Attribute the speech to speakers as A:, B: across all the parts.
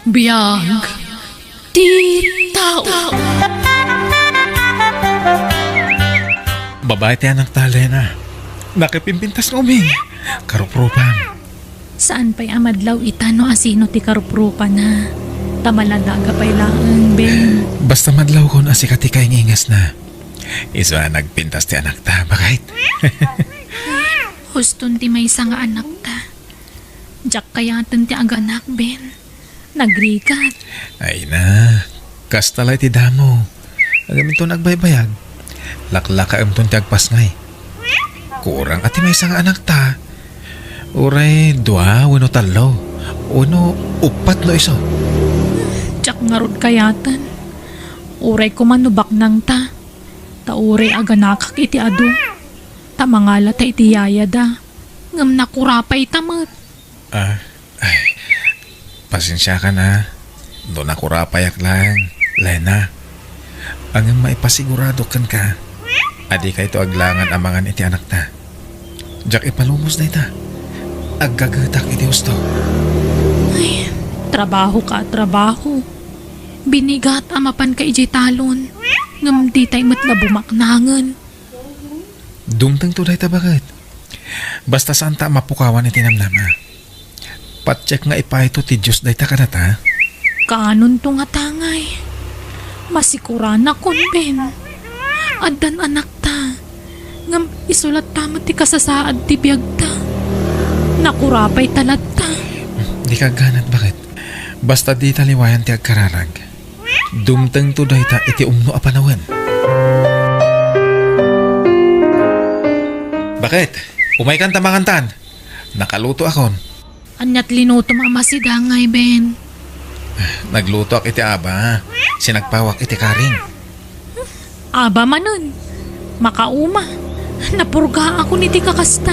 A: Biyag ti tao.
B: Babae ti anak ta, Lena. Nakipimpintas ng uming. Karuprupan.
A: Saan pa'y amadlaw itano asino ti karuprupa na? Tamaladaga pa'y laang, Ben.
B: Basta madlaw kon asika ti kay ngingas na. Iso nagpintas ti anak ta, bakit?
A: Huston ti may nga anak ta. Jak kayatan ti aganak, Ben. Nagrikat.
B: Ay na, kastalay ti damo. Agamin to nagbaybayag. Laklaka ton ti agpasngay. Kurang ati may nga anak ta. Uray, dua, uno talo. Uno, upat no iso.
A: Jak ngarod kayatan. Uray kumanubak nang ta. Tauray aganakak iti ado. Tamangala ta iti yaya da. Ngam nakurapay tamat.
B: Ay, pasensya ka na. Doon ako rapayak lang, Lena. Ang maipasigurado kan ka. Adi ka ito aglangan amangan iti anak ta. Jack ipalumos na ita. Aggagatak iti gusto.
A: Ay, trabaho ka, trabaho. Binigat amapan ka ijay talon. Ngam di tay matla bumaknangan.
B: Dumtang tulay ta bakit? Basta saan ta mapukawan iti namnama. Patcheck nga ipahito ti Diyos day ta kanata.
A: Kanon to nga tangay. Masikura na kon, Ben. Addan anak ta. Ngam isulat tama ti kasasaad ti biyag ta. Nakurapay talad ta.
B: Di ka ganat bakit? Basta di taliwayan ti agkararag. Dumtang tulay ta iti umno a panawan. Bakit? Umay kan tamangantan. Nakaluto akon.
A: Anyat linuto mamasida ngay, Ben.
B: Nagluto ak iti aba. Sinagpawak iti karing.
A: Aba manon. Makauma. Napurga ako ni ti kakasta.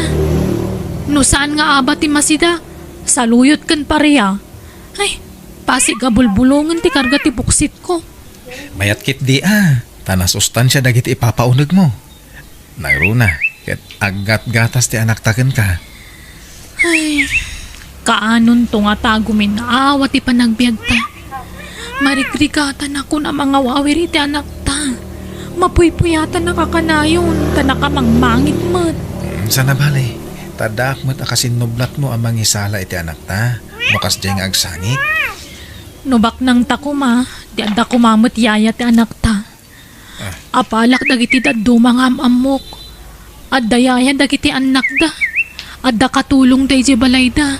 A: No saan nga aba ti masida? Saluyot kan pareya. Ay, pasigabulbulungan ti karga ti buksit ko.
B: Mayat kit di Tana sustansya dagiti ipapaunag mo. Nagruna. Ket aggat gatas ti anak taken ka.
A: Ay, kaanon to nga tagumin na awa ti panagbiag ta. Marikrikatan ako na mga wawiri ti anak ta. Mapuypuyatan na kakanayon, ta nakamangmangit mat.
B: Sana bali. Tadak mo't akasinublat mo ang mangisala iti anak ta. Mukas diyang agsangit.
A: Nubak nang takuma, di anda kumamot yaya ti anak ta. Apalak dagiti daddo mga amamok. At dayayan dagiti anak da. Adda katulong day balay da.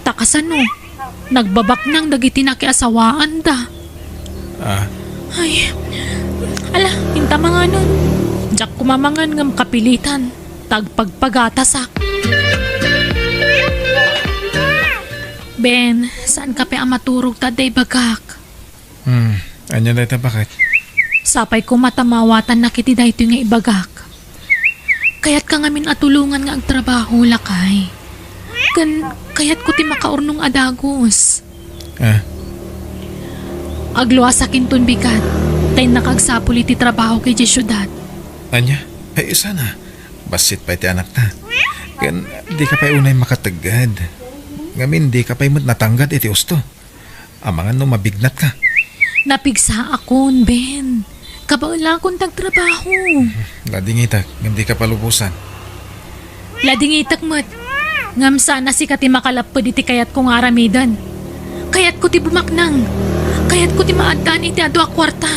A: Takasano, nagbabak nang dagiti nakiasawaan da. Ay, ala, hinta mga nun. Diyak kumamangan ngam kapilitan. Tagpagpagatasak. Ben, saan ka pa amaturog ta day bagak?
B: Anya na ito bakit?
A: Sapay ko matamawatan na kiti dahito nga ibagak. Kaya't ka ngamin atulungan nga ang trabaho lakay. Kaya't ko ti makaurnong adagos. Agluwa sa kinton bigat. Tay nakagsapuli ti trabaho kay di syudad.
B: Anya? Ay isa na. Basit pa iti anak ta. Kan di ka pa unay makatagad. Ngamin di ka pa imot natanggad iti usto. Amangan no mabignat ka.
A: Napigsa akon, Ben. Kabaula akong tagtrabaho.
B: Lading itak, ngam di ka palubusan.
A: Lading itak mat. Ngam sana si kati makalapod iti kayat kong aramidan. Kayat ko ti bumaknang. Kayat ko ti maaddan iti ado a kwarta.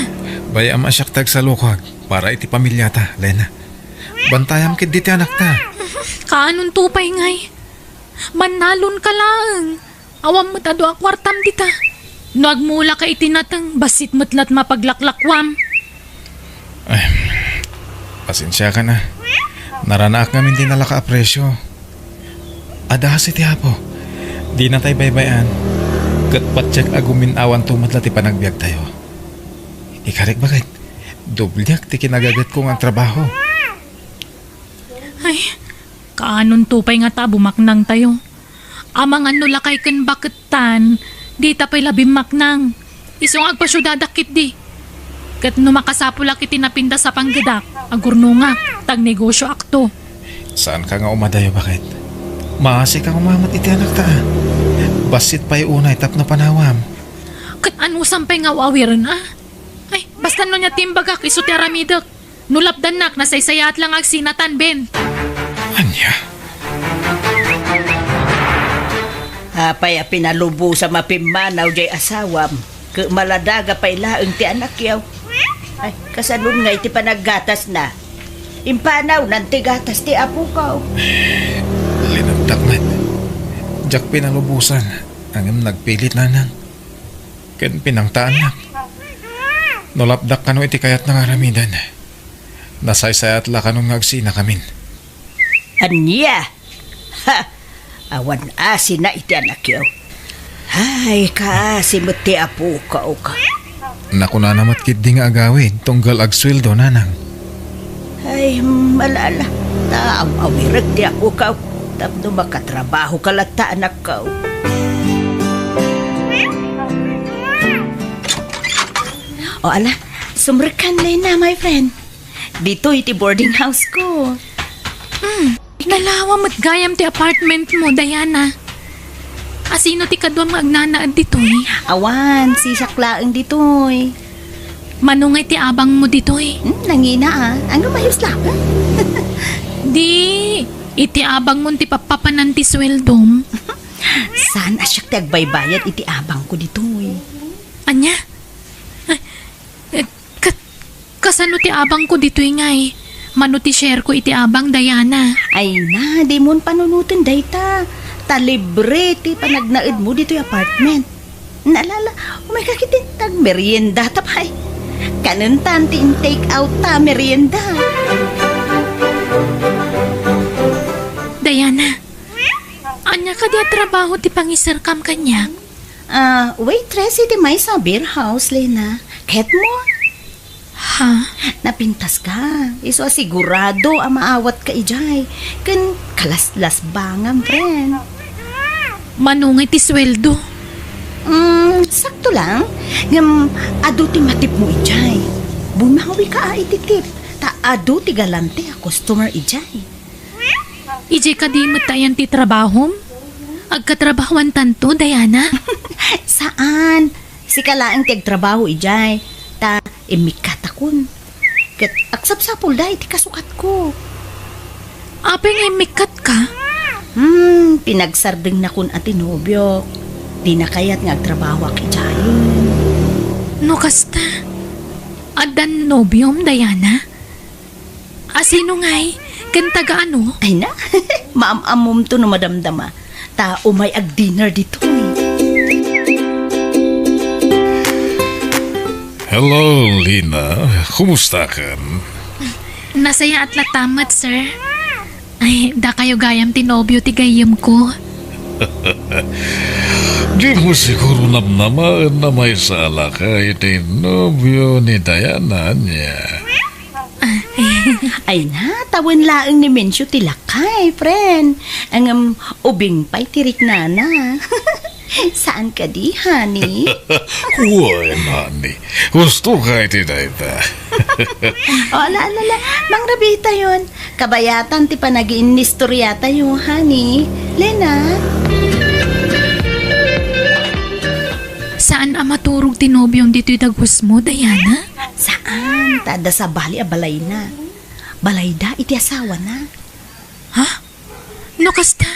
B: Bayam asyaktag sa lukag para iti pamilya ta, Lena. Bantayam kit di ti anak ta.
A: Kaanon tupay ngay. Manalon ka lang. Awam mo't ado a kwartam dita. Nagmula ka itinatang basit matlat mapaglaklakwam.
B: Ay, pasensya ka na. Naranak namin din nalaka apresyo. Adahas iti hapo. Di na tayo baybayan. Kat patsyek agumin awan tumatla ti panagbiag tayo. Ikarik bakit? Dublyak ti kinagagat kong ang trabaho.
A: Ay, kaanon tupay nga ta bumaknang tayo. Amang ano lakay kan baketan, di tapay labing maknang. Isong agpasyudadakit di. Kat no makasapulak iti napinda sa panggadak, agurno nga, tag negosyo akto.
B: Saan ka nga umadayo bakit? Maasi kang umamat iti anak ta. Basit pa'y unay tapno panawam.
A: Kat ano sampay nga wawiran Ay, basta no niya timbagak iso ti aramidak. Nulapdanak na saysayat lang ag sinatan ben.
B: Anya?
C: Apay a pinalubo sa mapimanaw jay asawam. Maladaga pa ilaang ti anak yaw. Ay, kasanun nga iti panaggatas na. Impanaw nanti gatas ti apo ka.
B: Linagtakmat. Jak pinalubusan. Ang nagpilit na nang. Ken pinangtaan na. Nolapdak kano iti kayat ng aramidan. Nasaysayat la kanong ngagsina kamin.
C: Anya! Ha! Awan asin na iti anak yaw. Ay, kaasim ti apo ka o ka.
B: Nakuna namat kit di nga agawid tunggal agsweldo nanang.
C: Ay, malala. Awirag ti ako ka. Tapno makatrabaho ka lata anak ka. O ala, sumrekan na my friend. Dito iti boarding house ko.
A: Nalawa mo't gayam ti apartment mo, Diana. Asino ti kadwam nga agnanaad ditoy?
C: Awan, si saklaang ditoy.
A: Manungay ti abang mo ditoy.
C: Nangina Ano mayos lang?
A: Di, iti abang mo ti papapanan ti sweldom.
C: Saan asyak ti agbaybayad iti abang ko ditoy?
A: Anya? Kasano ti abang ko ditoy ngay? Mano ti share ko iti abang, Diana.
C: Ay na, di mon panunutin dayta. Talibre ti panagnaid mo dito yung apartment. Naalala, umay kakitin tag merienda tapay. Kanuntan ti in-take out ta merienda.
A: Diana, anya ka di trabaho ti pangisarkam kanya?
C: Waitress iti may sa beer house, Lena. Ket mo,
A: Ha?
C: napintas ka. Iso asigurado ang maawat ka ijay. Kan kalaslas bangam, friend.
A: Manungay ti sweldo.
C: Sakto lang. Ngam, ado ti matip mo ijay. Bumawi ka iti tip. Ta ado ti galante a customer ijay.
A: Ije ka di matayan ti trabahom? Agkatrabahuan tanto, Diana?
C: Saan? Si kalaang ti agtrabaho ijay. Ta imikatakon. Ket aksapsapol dahi ti kasukat ko.
A: Apeng imikat ka?
C: Pinagsardeng na kun ati nobyo. Di na kayat nga agtrabaho ak ijayon.
A: No kasta. Adan nobyom, Diana? Asino ngay? Kentaga ano?
C: Ay na, maam-amom to no madamdama. Ta umay ag dinner dito.
B: Hello, Lina. Kumusta kan?
A: Nasaya at latamat, sir. Ay, da kayo gayam tinobyo ti gayam ko.
D: Di mo siguro namnamaan na may sala ka iti nobyo ni Diana niya.
C: Ay na, tawin laang ni Mensyo tilakay, friend. Ang ubing pa'y tirik na na. Saan ka di, honey?
D: Huwag, honey. Gusto ka iti dayta.
C: Ala, Mang Rabita yun. Kabayatan ti pa nag-iinistoryata yun, honey. Lena?
A: Saan maturog tinobyong dito'y dagwas mo, Diana?
C: Saan? Tada sa bali a balay na. Balay da, iti asawa na.
A: Ha? No kasta?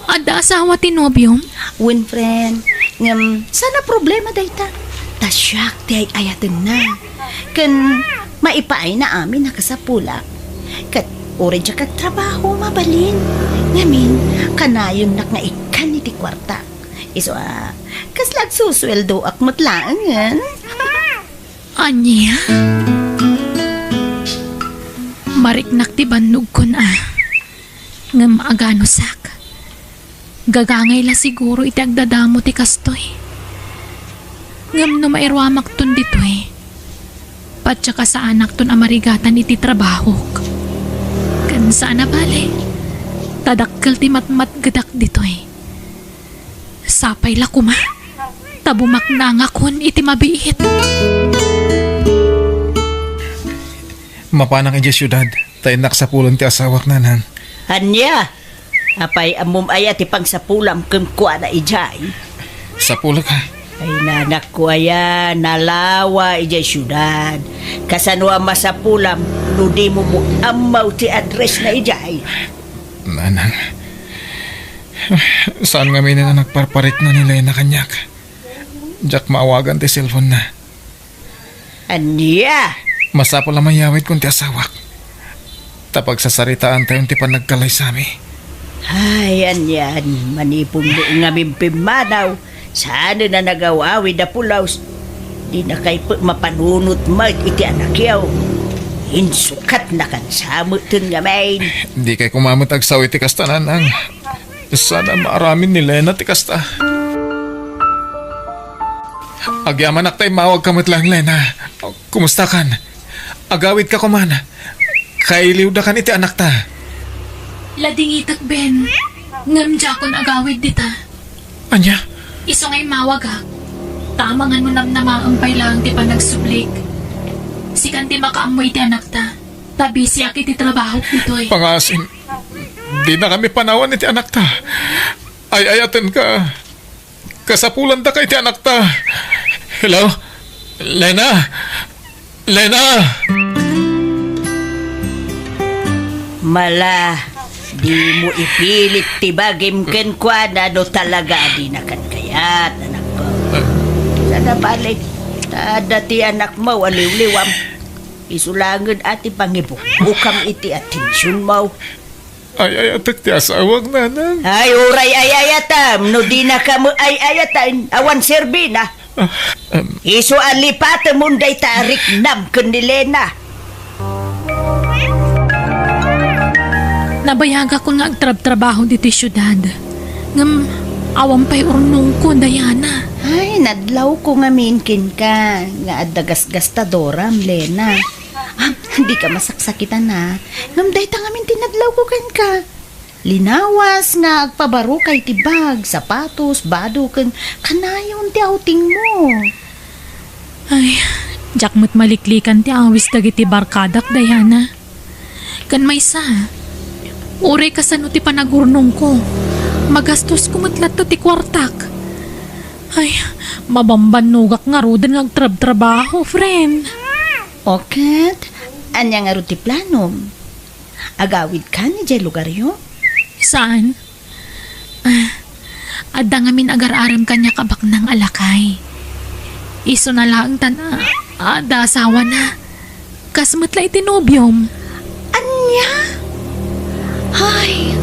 A: Ada asawa tinobyong?
C: Win, friend. Sana problema dayta. Tasyak ti ay ayatin na. Kan maipaay na amin nakasapula. Kat orin siya kagtrabaho mabalin. Ngamin, kanayon nak nga ikan iti kwarta. Iso kaslag susweldo ak matlaangan.
A: Anya? Mariknak ti bannog ko na. Ngam agano sak. Gagangay la siguro iti agdadamo ti kastoy. Ngam no mairwamak ton ditoy. Patsa ka sa anak ton amarigatan iti trabaho. Kan saan na bale? Tadakkel ti matmat gadak ditoy. Sapay la kuma. Tabumak na nga kun iti mabiit.
B: Mapanang iti syudad. Tayo naksapulan ti asawak nanang.
C: Anya? Apay amom ay ati pang sapulam kum kuana ijay.
B: Sapula ka.
C: Ay nanak ko aya, nalawa ija syudad. Kasanwa masapulam, no di mo mo amaw ti address na ijay.
B: Nanang, saan nga may na nagparparit na nila na kanyak? Jack maawagan ti cellphone na.
C: Anya?
B: Masapol na mayawit kung ti asawak. Tapag sasaritaan tayo ti panagkalay sa mi.
C: Ay, anyan, manipong doon nga mimpimanaw. Sana na nagawawi da pulaws. Di na kay mapanunot mag iti anak yaw. Insukat na kan samutin nga main.
B: Hindi kay kumamot agsaw iti kasta nanang. Sana maaramin ni Lena ti kasta. Agyaman ak tayo mawag kamot lang, Lena. Kumusta kan? Agawid ka kuman. Kailiw da kan iti anak ta.
A: Lading itak, Ben. Ngamdya kon agawid dita.
B: Anya?
A: Iso ngay mawag ha. Tamangan mo namnamaampay lang ti panagsublik. Sikan ti makaamoy ti anak ta. Tabi siya kiti trabaho dito eh.
B: Pangasin. Di na kami panawan iti anak ta. Ay-ayaten ka. Kasapulan da kay iti anak ta. Hello? Lena? Lena?
C: Mala, di mo ipilit tibagim ken kwa na do talaga di na kan kayat, anak ko. Sana balik, tada ti anak mo, aliw-liwam. Isulangan ati pangibukbukam iti atensyon mo.
B: Ay-ayatek ti asawag nanang.
C: Ay, uray ayayatam, no di na ka mo ayayatan, awan serbina. Isu alipata munday tarik nam kandilena.
A: Nabayaga ko nga agtrab-trabaho dito syudad. Ngam, awang pa'y urnong ko, Diana.
C: Ay, nadlaw ko nga minkin ka. Nga adagas-gastadoram, Lena. Hindi ka masaksakitan na. Ngam day ta nga min tinadlaw ko kan ka. Linawas nga agpabaro kay tibag, sapatos, bado kan kanayon ti outing mo.
A: Ay, jakmut maliklikan ti awis dagiti barkadak, Diana. Kan may sa, ure kasano ti panagurnong ko. Magastos ko matlat ti kwartak. Ay, mabambanugak nga rodan ng trab-trabaho, friend.
C: Okat, anya nga ro ti planom? Agawid ka ni jay lugar yo?
A: Saan? Adda nga min agar-aram kanya kabak ng alakay. Iso na lang tana, ada asawa na. Kasmatla itinobyom.
C: Anya? Ay,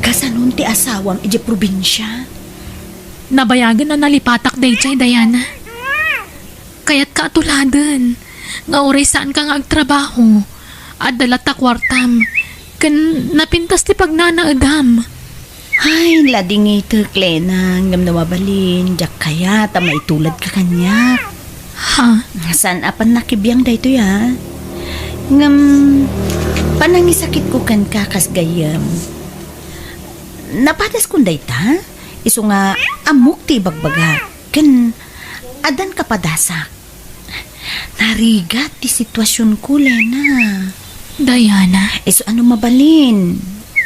C: kasanon ti asawam ije probinsya?
A: Nabayagan na nalipatak day chay, Diana. Kaya't kaatuladan. Nga oray saan ka nga agtrabaho. At dalata kwartam. Kan napintas ti pagnanaadam.
C: Ay, lading ito, Klena. Ngam nawabalin. Diyak kaya, tamay tulad ka kanya.
A: Ha?
C: Saan apan nakibiyang da ito ya? Ngam, panangisakit ko kan kakas gayam. Napatas kong dayta? Iso nga amok ti bagbaga. Kan, adan kapadasak. Narigat ti sitwasyon ko, Lena.
A: Diana.
C: Iso ano mabalin?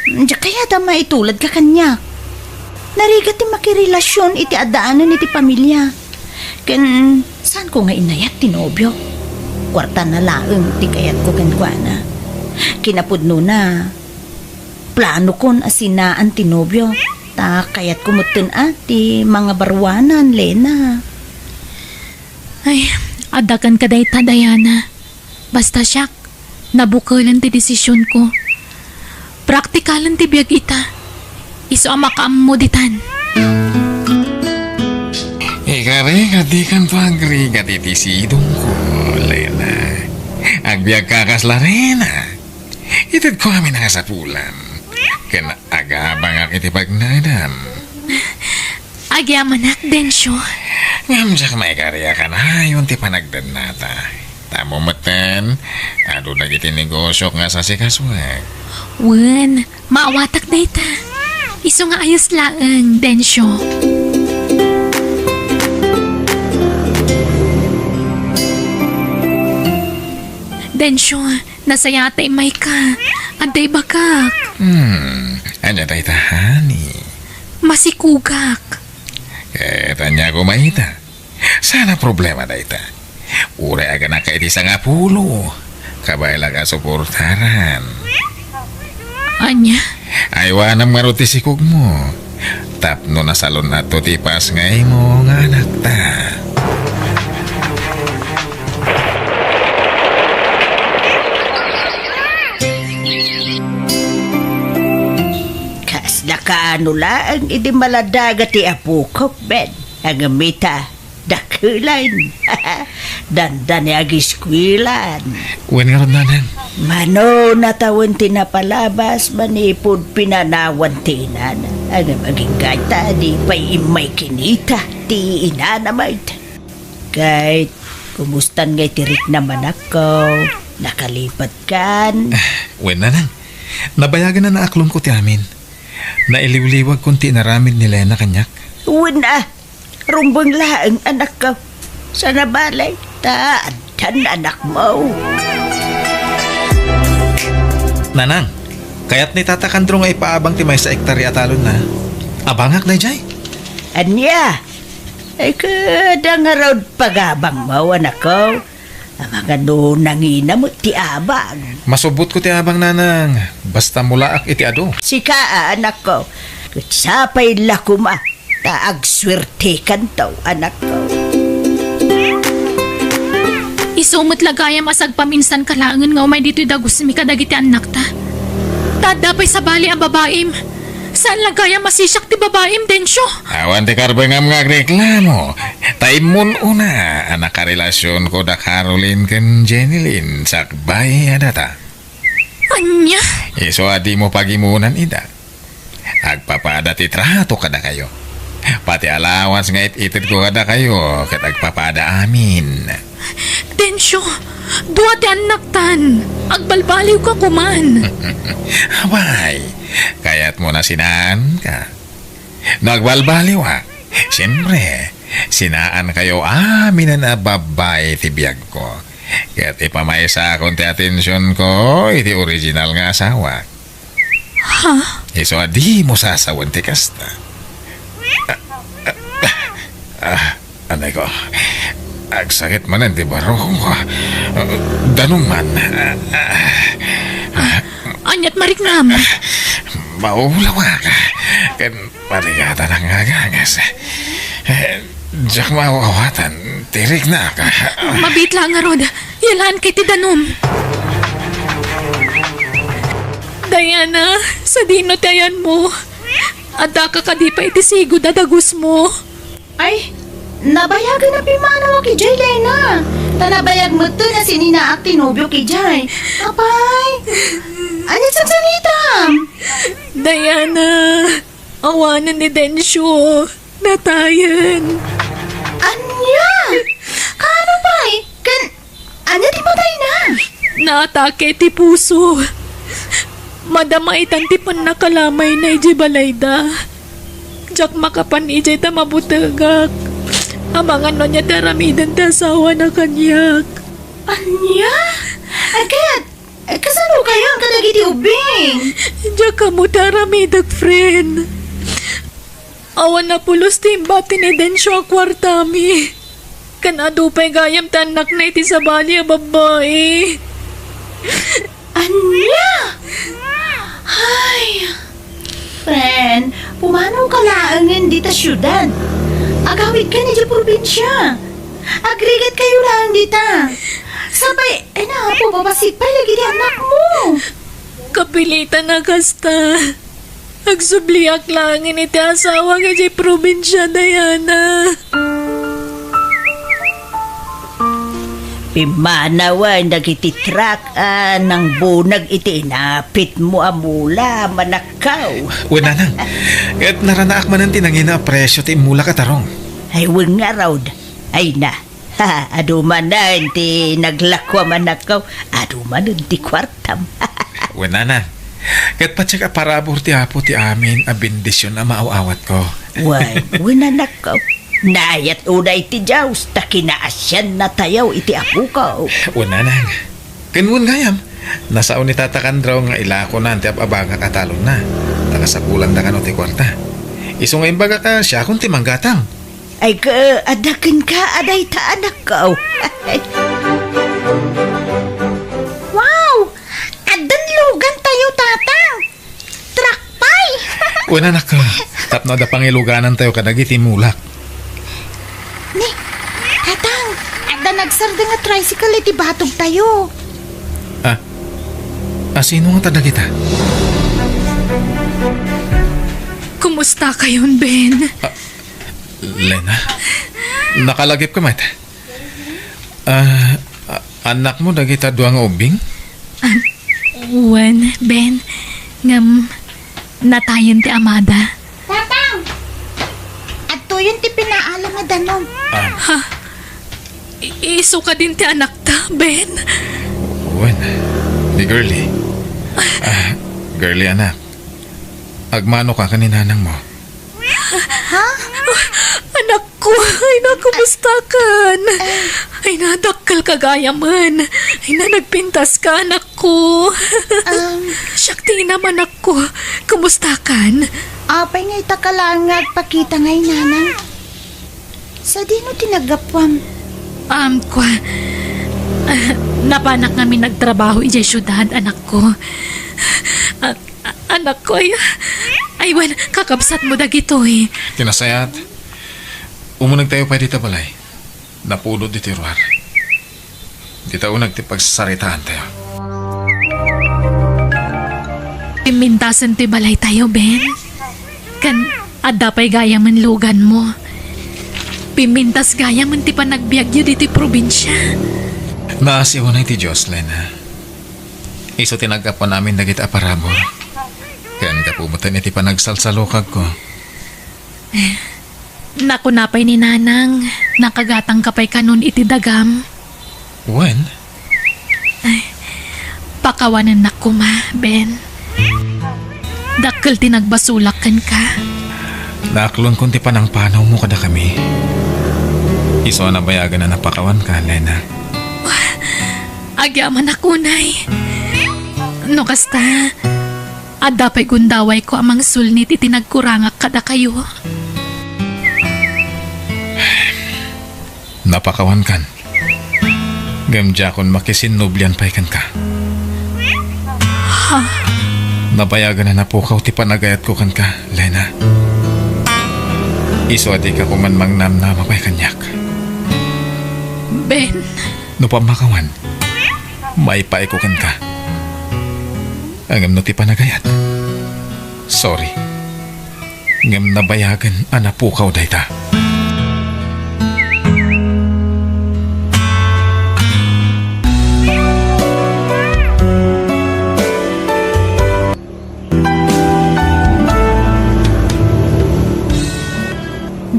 C: Diyak kaya tama itulad ka kanya. Narigat ti makirelasyon iti adaanan iti pamilya. Kan, saan ko nga inayat ti nobyo? Kwarta na laeng ti kayat ko kankwana. Kinapudno na. Plano kon asinaan ti nobyo. Ta kayat kumutun ati mga barwanan, Lena.
A: Ay, adakan ka day ta, Diana. Basta siyak, nabukalan ti desisyon ko. Praktikalan ti biyag ita. Iso ang makaamoditan.
B: Ikari nga di kan pagri nga titisidong ko, Lena. Agbiag kakas la rena. Itid ko kami nakasapulan. Kena agabang ang itipagnadan.
A: Agyamanak, Densyo.
B: Ngam siya may karya ka na yun ti panagdan nata. Tamo matan, ado na iti negosyo nga sa sikaswag.
A: Wen, maawatak na ita. Iso nga ayos laang, Densyo. Densyo, nasayatay may ka. Aday bakak.
B: Anya tayo tahani.
A: Masikugak.
D: Tanya ko mahita. Sana problema da ita. Ure aga na kaiti sa nga pulo. Kabayla ka suportaran.
A: Anya,
D: Aywanam maruti si kugmo. Tapno na salon na to tipas ngay mo nga anak ta.
C: Kas nakaano lang, hindi maladaga ti apukok, Ben. Ang mita, dakulan. Dandan ni agiskwilan.
D: Uwan nga ron nanang.
C: Mano natawon tinapalabas, manipod pinanawan tinan. Ang maging gata, di pa'y imay kinita, ti inanamay. Kahit kumustan ngay tirik naman ako, nakalipat kan.
B: Uwan nanang. Nabayagan na naaklong ko ti amin. Nailiwliwag kunti naramid ni Lena kanyak.
C: Una, rumbang laang anak ko. Sa nabalay, taan anak mo.
B: Nanang, kaya't ni Tata Kandrong ay paabang ti may sa ektarya talon na. Abangak na jay.
C: Anya, ay kada nga raw pagabang mo, anak ko. Ang mga nangina mo, ti abang.
B: Masubot ko ti abang nanang. Basta mulaak iti ado.
C: Sika, anak ko. Kutsapay lakuma, taag swerte kanto, anak ko.
A: isumot lagayam asag paminsan kalaangan nga umay dito'y dagus mi kadagiti anak ta. Tadapay sa bali ang babaim. Saan lagayam masisyak ti babaim, Densyo?
D: Awan ti karbengam nga reklamo. Taimun una, anak karelasyon ko da Caroline ken Jenilyn sakbay adata.
A: Anya?
D: Iso adi mo pagimunan ida. Agpapada ti trato kada kayo. Pati allowance nga itid ko kada kayo kat agpapada amin.
A: Densyo, duwa ti anak tan. Agbalbaliw ka kuman.
D: Abay, kaya't mo na sinaan ka. Nagbalbaliw ha. Siyempre, sinaan kayo amin na babay ti biyag ko. Kaya't ipamaysa akong ti atensyon ko iti original nga asawa.
A: Ha?
D: Iso di mo sasawan ti kasta. Anay ko. Agsakit man ang tibaro ko. Danong man.
A: Anyat mariknam.
D: Maulawa ka. Kan parigata ng agangas. Diyak mawawatan. Tirik na ka.
A: Mabit lang nga rod. Yalaan kay ti danom. Diana, sa dino tayan mo. Ada ka kadipay ti sigo dadagus mo.
C: Ay, nabayagan na pimana mo kay Jay, Lena. Tanabayag mo to na sininaak tinubyo kay Jay. Apay, anit sa sanitam.
A: Diana, awanan ni Densyo. Natayan.
C: Anya? Kano pa eh? Anya di patay na?
A: Naatake ti puso. Madamaitan ti panakalamay na iji balayda. Diyak makapan iji ta mabutagak. Amangan no niya taramidan ta asawa na kanyak.
C: Anya? Agad? Kasano kayo ang kadagiti ubing?
A: Diyak ka mo taramidag, friend. Awan na pulos timbati ni Densyo ang kwartami. Kanado pa'y gayam tanak na iti sa bali ang babae.
C: Anya? Ay, friend, pumanong ka laangan dita syudad. Agawid ka ni di probinsya. Agrigat kayo lang dita. Sabay, na po papasipay lagi di anak mo.
A: Kapilitan na kasta. Agsubliak lang iti asawa nga di probinsya, Diana.
C: Pimanawan nagititrak ng bunag iti napit mo amula manakaw.
B: Uwan nanang. Kaya't naranaak man ang tinangin na presyo ti mula katarong.
C: Ay weng nga raw. Ay na. Ha, aduman na ti naglakwa manakaw. Aduman ti kwartam.
B: Uwan nanang. Kaya't patsika parabor ti apo ti amin a bendisyon na maaawat ko.
C: Wan, winanakaw. Nayat unay ti Jaws, takinaasyan na tayaw iti apo ko.
B: Uwan nanang. Kanwan ngayam. Nasaon ni Tata Kandraw nga ilako na anti abanga katalon na. Nakasakulan na kano ti kwarta. Iso nga imbaga ka siya kung ti manggatang.
C: Ay adakan ka, aday ta anak ko. Wow! Adan lugan tayo, tatang. Trakpay!
B: Una anak ka, tapno da pangiluganan tayo kadagiti mulak.
C: Ni, tatang, adan nagsarda nga tricycle iti batog tayo.
B: Sino nga tadag kita?
A: Kumusta kayon, Ben?
B: Lena, nakalagip ka mat. Anak mo dagita duang ubing?
A: Wen, Ben, ngam natayin ti Amada.
C: Tatang! Ato yun ti pinaalam nga danom.
A: Iso ka din ti anak ta, Ben.
B: Wen, di girly. Girly anak. Agmano ka kaninanang mo?
A: Anak ko, ay nakumusta kan? Ay nadakkel ka gaya man. Ay na nagpintas ka, anak ko. Syakti naman ako. Kumusta kan?
C: Apay ngay takalangat pakita ngay nanang. Sa di no tinagapwam.
A: Kwa. Napanak namin nagtrabaho ijay syudad, anak ko. Anak ko, ay wan, kakabsat mo dagito eh.
B: Tinasayat. Umunag tayo pa dito balay. Napulod di tiruar. Dito unag ti pagsasaritaan tayo.
A: Pimintasan ti balay tayo, Ben. Kan, adapay gaya man lugan mo. Pimintas gaya man ti panagbiagyo diti probinsya.
B: Naasiwa na ti Diyos, Lena. Iso tinagkapan namin dagit aparabor. Kaya ka pumutan iti panagsalsalukag ko.
A: Nakunapay ni Nanang, nakagatang kapay kanon iti dagam.
B: When?
A: Pakawanan na kuma, Ben. Dakkel tinagbasulakan ka.
B: Naaklon kunti pa ng panaw mo kada kami. Iso na bayagan na napakawan ka, Lena.
A: Agyaman ako, Nay. No kasta, adapay gundaway ko amang sulnit itinagkurangak kada kayo.
B: Napakawan kan. Gamdya kon makisinnublian pa'y kan ka. Nabayagan na napukaw ti panagayat ko kan ka, Lena. Iso adi ka kuman mangnam na mapay kanyak.
A: Ben,
B: No pamakawan, may ko kan ka. Angam no ti panagayat. Sorry. Ngam nabayagan anapukaw dayta.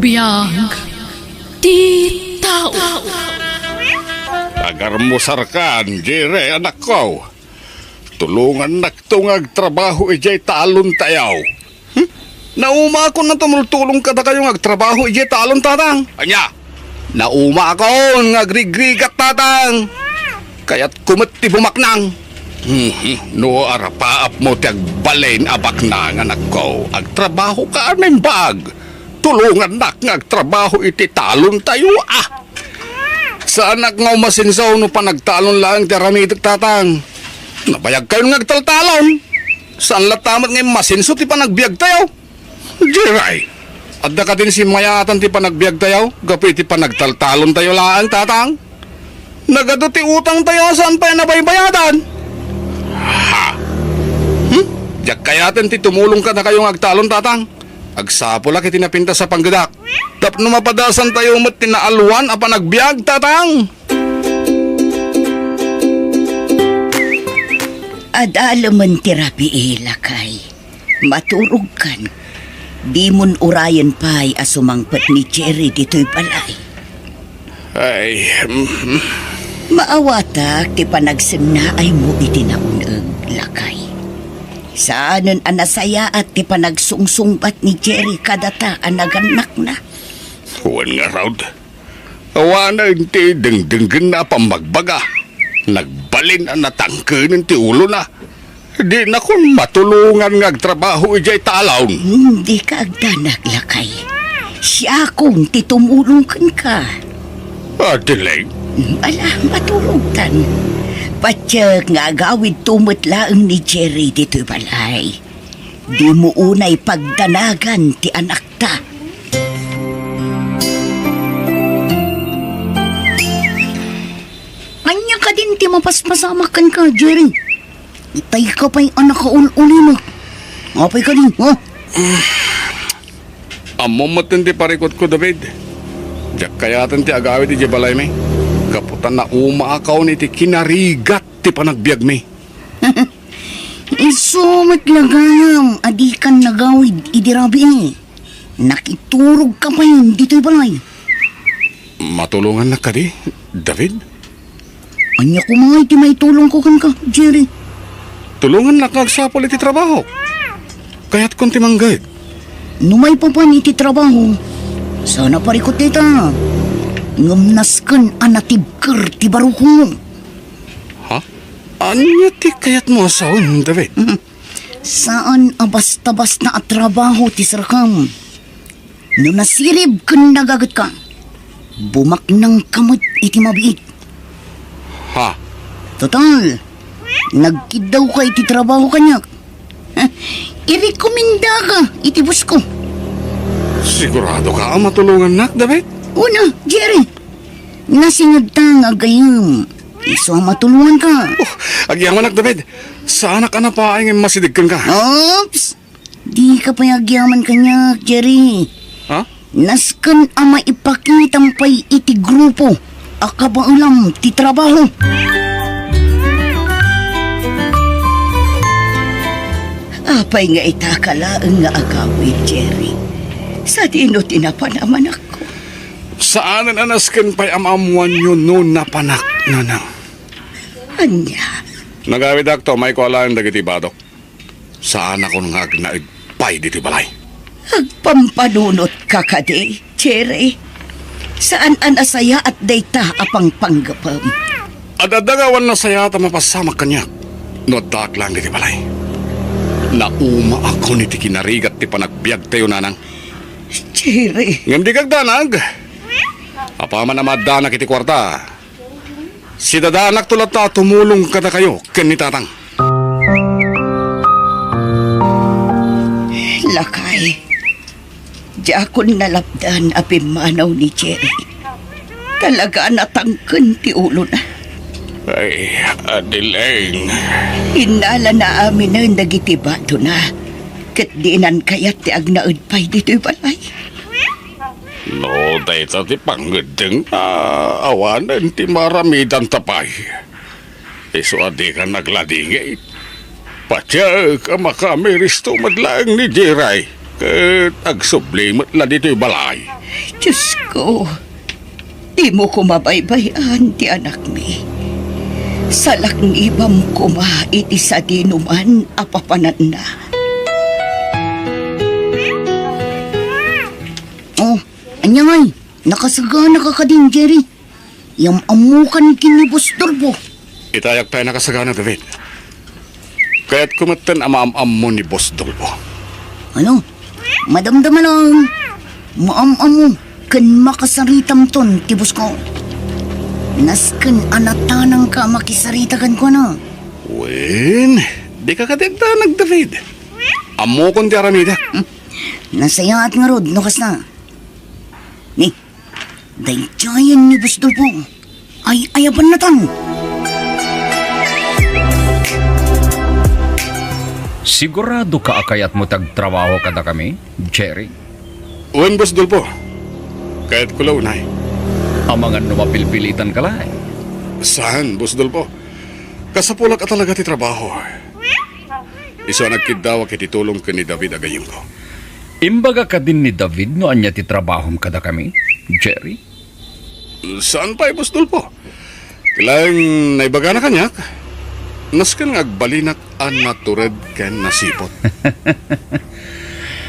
A: biyag, di tao.
E: Agar mo sarkan, Jere, anak ko. Tulungan nagtungag trabaho ijay talon tayaw. Nauma ako na tumultulong ka na kayong agtrabaho ijay talon tatang. Anya, nauma ako ngagrigrigat tatang. Kaya't kumati bumaknang. No arapaap mo tiyag balen abak na nga anak ko. Agtrabaho ka aming bag. Tulungan nak ngagtrabaho iti talon tayo Sa anak nga masinsaw no pa nagtalon lang ti ramitik tatang. Nabayag kayo ngagtaltalon. Saan latamat ngayon masinso ti panagbiag tayo? Jiray, adda ka din si mayatan ti panagbiag tayo, gapi ti panagtaltalon tayo lang tatang. Nagado ti utang tayo saan pa nabaybayadan? Ha? Diyak kayatin ti tumulong ka na kayong agtalon tatang. Agsapula kiti napinta sa panggadak. Tapno mapadasan tayo mat tinaalwan a panagbiag tatang.
C: Adalaman tirapi ilakay. Maturog kan. Di mon urayan pa'y asumangpat ni Cherry dito'y palay.
E: Ay,
C: Maawatak ti panagsimnaay mo itinaunag lakay. Saanan anasaya at ti panagsungsungbat ni Cherry kadata anaganak na.
E: huwan nga raud. Awana inti dengdenggen na pamagbaga. Nagbalin ang natangkenin ti ulo na. Di na kun matulungan ngagtrabaho ijay talaw.
C: Hindi ka agdanag lakay. Siya kung titumulungkan ka.
E: Adiling,
C: Ala, matulutan. Patsyak nga gawid tumatlaang ni Jerry dito balay. Di mo unay pagdanagan ti anak ta. Anya ka din ti mapaspasamakan ka, Jerry. Itay ka pa'y anak ka uli mo. Ngapay ka din, ha?
E: amo matindi parikot ko, David. Diyak kayatan ti agawid ti Jabalay may. Kaputan na umaakaw ni ti kinarigat ti panagbiag may.
C: Iso matlagayam, adikan nagawid idirabi eh. Nakiturog ka pa yun dito'y balay.
E: Matulungan na ka di, David?
C: Anya ko mga iti may tulong ko kan ka, Jerry.
E: Tulungan na kagsapol iti trabaho. Kaya't kunti manggad.
C: Numay pa pa iti trabaho. Sana parikot dita. Ngamnaskan anatibker ti baruko.
E: Ha? Anya ti kayat mo asaon, David?
C: Saan abas-tabas na at trabaho ti sarakam? No nasirib kan nagagat ka. Bumak ng kamot iti mabiit.
E: Ha?
C: Total, nagkidaw ka iti trabaho kanyak. Irekomenda ka iti bus ko.
E: Sigurado ka ang matulungan na, David?
C: Una, Jerry. Nasingad ta nga gayam. Iso ang matulungan ka.
E: Agyaman nak, David. Saan ka na pa ay masidigkan ka?
C: Oops! Di ka payagyaman kanyak, Jerry.
E: Ha?
C: Naskan ang maipakitang pay iti grupo. Akabaulam ti trabaho. Apay nga itakalaang nga agawin, Jerry. Sa dino tinapanaman ako.
E: Saan ang anaskin pa'y amamuan nyo noon na panak na nang?
C: Anya,
E: Nagawid akto, may ko alam dagiti badok. Saan ako nga naigpay diti balay?
C: agpampanunot ka kadi, Jerry. Saan ang asaya at dayta apang panggapam?
E: Adadagawan na saya ta mapasama kanya. No dak lang diti balay. Nauma ako ni ti kinarigat ti panagbiag tayo nanang.
C: Jerry,
E: Ngam di kag danag. Apaman na madanak iti kwarta. Si dadanak tulat ta tumulong kada kayo ken ni tatang.
C: lakay. Di akong nalapdan apimanaw ni Jerry. Talaga natangken ti ulo na.
E: Ay, Adiling.
C: Inala na amin na nagitibado na. Kat diinan kayat ti agnaud pa'y dito'y balay.
E: No, day sa ti panggedeng awanan ti maramidan tapay. Iso adi ka nagladingay. Patya ka makamiristo madlang ni Jiray. Kat agsublimat la dito'y balay.
C: Diyos ko, di mo ko mabaybayan ti anak mi. Salak ibam ko ma iti sa dinuman apapanan na. Oh, anyangay, nakasagana ka ka din, Jerry. Yang amukan kinibos turbo.
E: Itayak tayo nakasagana, David. Kaya't kumatan amaam-am mo ni Boss Dolpo.
C: Ano? Madamdaman ang maam-am mo kan makasaritam ton tibos ko. Nasken anatanang ka makisaritakan ko na.
E: Wen, di ka katigdanag, David. Amo kong ti aramida.
C: Nasaya at nga rod, nukas na. Ni, dayjayan ni Bus Dolpo. Ay ayaban na tan.
F: Sigurado ka akayat mo tagtrabaho kada kami, Jerry?
E: Wen, Boss Dolpo. Kaya't kulaw na
F: Ang mga numapilpilitan ka lang.
E: Saan, Boss Dolpo? Kasapulak ka talaga ti trabaho. Iso nagkidawa kiti tulong ka ni David agayim ko.
F: Imbaga ka din ni David no anya ti trabahom kada kami, Jerry?
E: Saan pa, Boss Dolpo? Kailang naibaga na kanyak. Naskan nga agbalinak ang natured ken nasipot.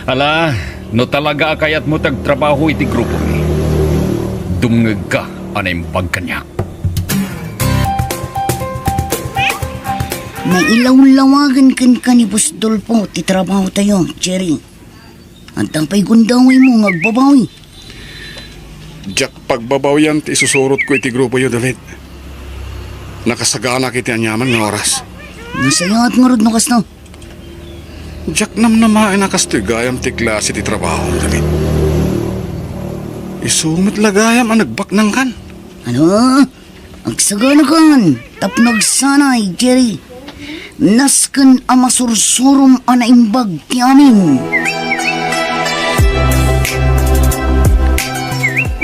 F: Ala, no talaga akayat mo tagtrabaho iti grupo mi. Dungeg ka animbag kanyak.
C: Nailaw-lawagan kan ka ni Bus Dolpo ti trabaho tayo, Jerry. At ang pa'y gundaway mo ngagbabawi.
E: Jak pagbabaw yan, ti isusurot ko iti grupo yun, David. Nakasagana kiti anyaman ng oras.
C: Nasayat nga rod nakas na.
E: Jak namnamain nakastigayam ti klase ti trabaho, David. Isumit lagayam ang nagbaknang kan.
C: Ano? Ang sagana kan. Tapnog sanay, Jerry. Nasken ang masursurum anaimbag ti amin.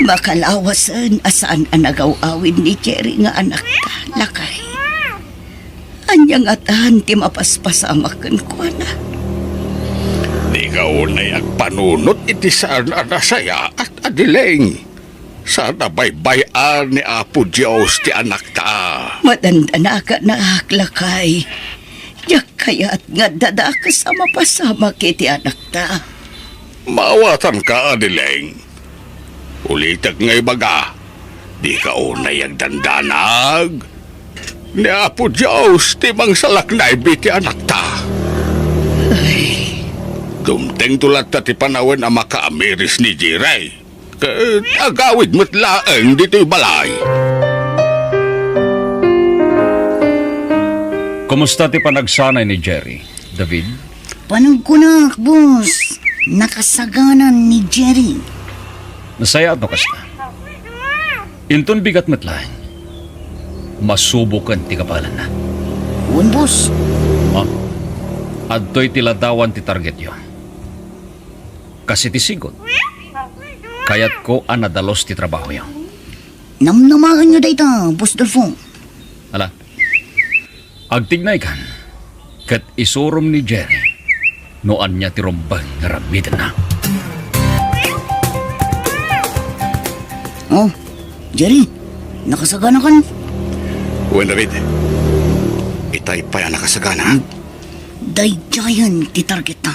C: Makalawasan asaan ang nagaw-awin ni Jerry nga anak ta, lakay. Anyang atahan ti mapaspasamakan ko na.
E: Di ka unay ang panunot iti saan anasaya at adileng. Sana baybayan ni Apo Diyos ti anak ta.
C: Matanda na ka na lakay. Yak kaya't nga dada ka sa mapasama kiti anak ta.
E: Mawatan ka, adileng. Ulitag ngay baga, di ka unay ang dandanag. Ni Apo Diyos, ti mang salak na ibiti anak ta. Dumteng tulat ta ti panawin ang makaamiris ni Jiray. Agawid mo't laeng dito'y balay.
F: Kumusta ti panagsanay ni Jerry, David?
C: Panagkunak, boss. Nakasaganan ni Jerry.
F: Nasaya at kasta. Inton bigat matlaing. Masubukan ti kapalan na.
C: Uwan, boss.
F: Adto'y tiladawan ti target yo. Kasi ti sigot. Kayat ko ang nadalos ti trabaho yo.
C: Namnamakan nyo dayta, boss Dolfo.
F: Ala, agtignay kan. Kat isurom ni Jerry. Noan niya ti rombang nga ramidan na.
C: Oh, Jerry. Nakasagana kan.
E: Uwan, David. Itay pa yan nakasagana.
C: Dayjayan ti target na.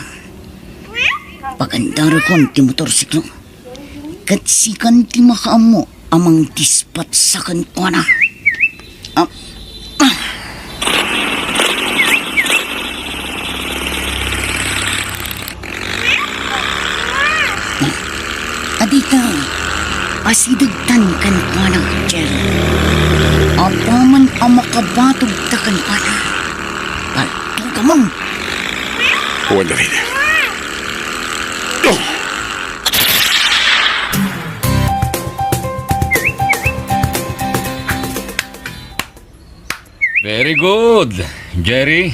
C: Pagandara kon ti motorsiklo. Kat sikan ti makaamo amang dispat sa kantuana. Adita, asidagtan kantuana, Jerry. Apaman ang makabatog ta kantuana. Palto ka mong.
E: Uwan, David. Oh!
F: Very good, Jerry.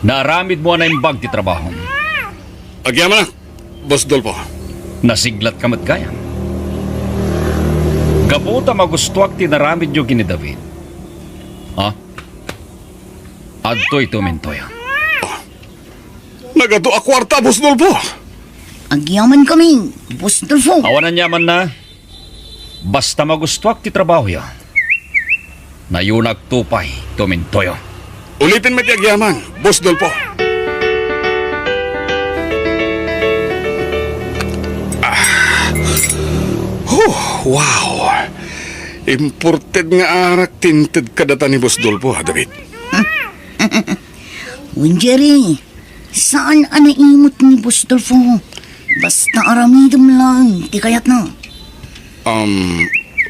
F: Naaramid mo na yung bag ti trabaho.
E: Agyaman na, Boss Dolpo.
F: Nasiglat ka matgayam. Gabuta magustuak ti naramid nyo gini David. Ha? Adto'y tumintoy.
E: Nagato a kwarta, Boss Dolpo.
C: Agyaman kami, boss Dolfo.
F: Awanan yaman na. Basta magustuak ti trabaho ya. Nayunag tupay, tumintoy.
E: Ulitin mo ti agyaman, Boss Dolpo. Wow! Imported nga arak tinted kadata ni Boss Dolpo, ha, David?
C: Jerry, saan anaimot ni boss Dolfo? Basta aramidom lang, di kayat na.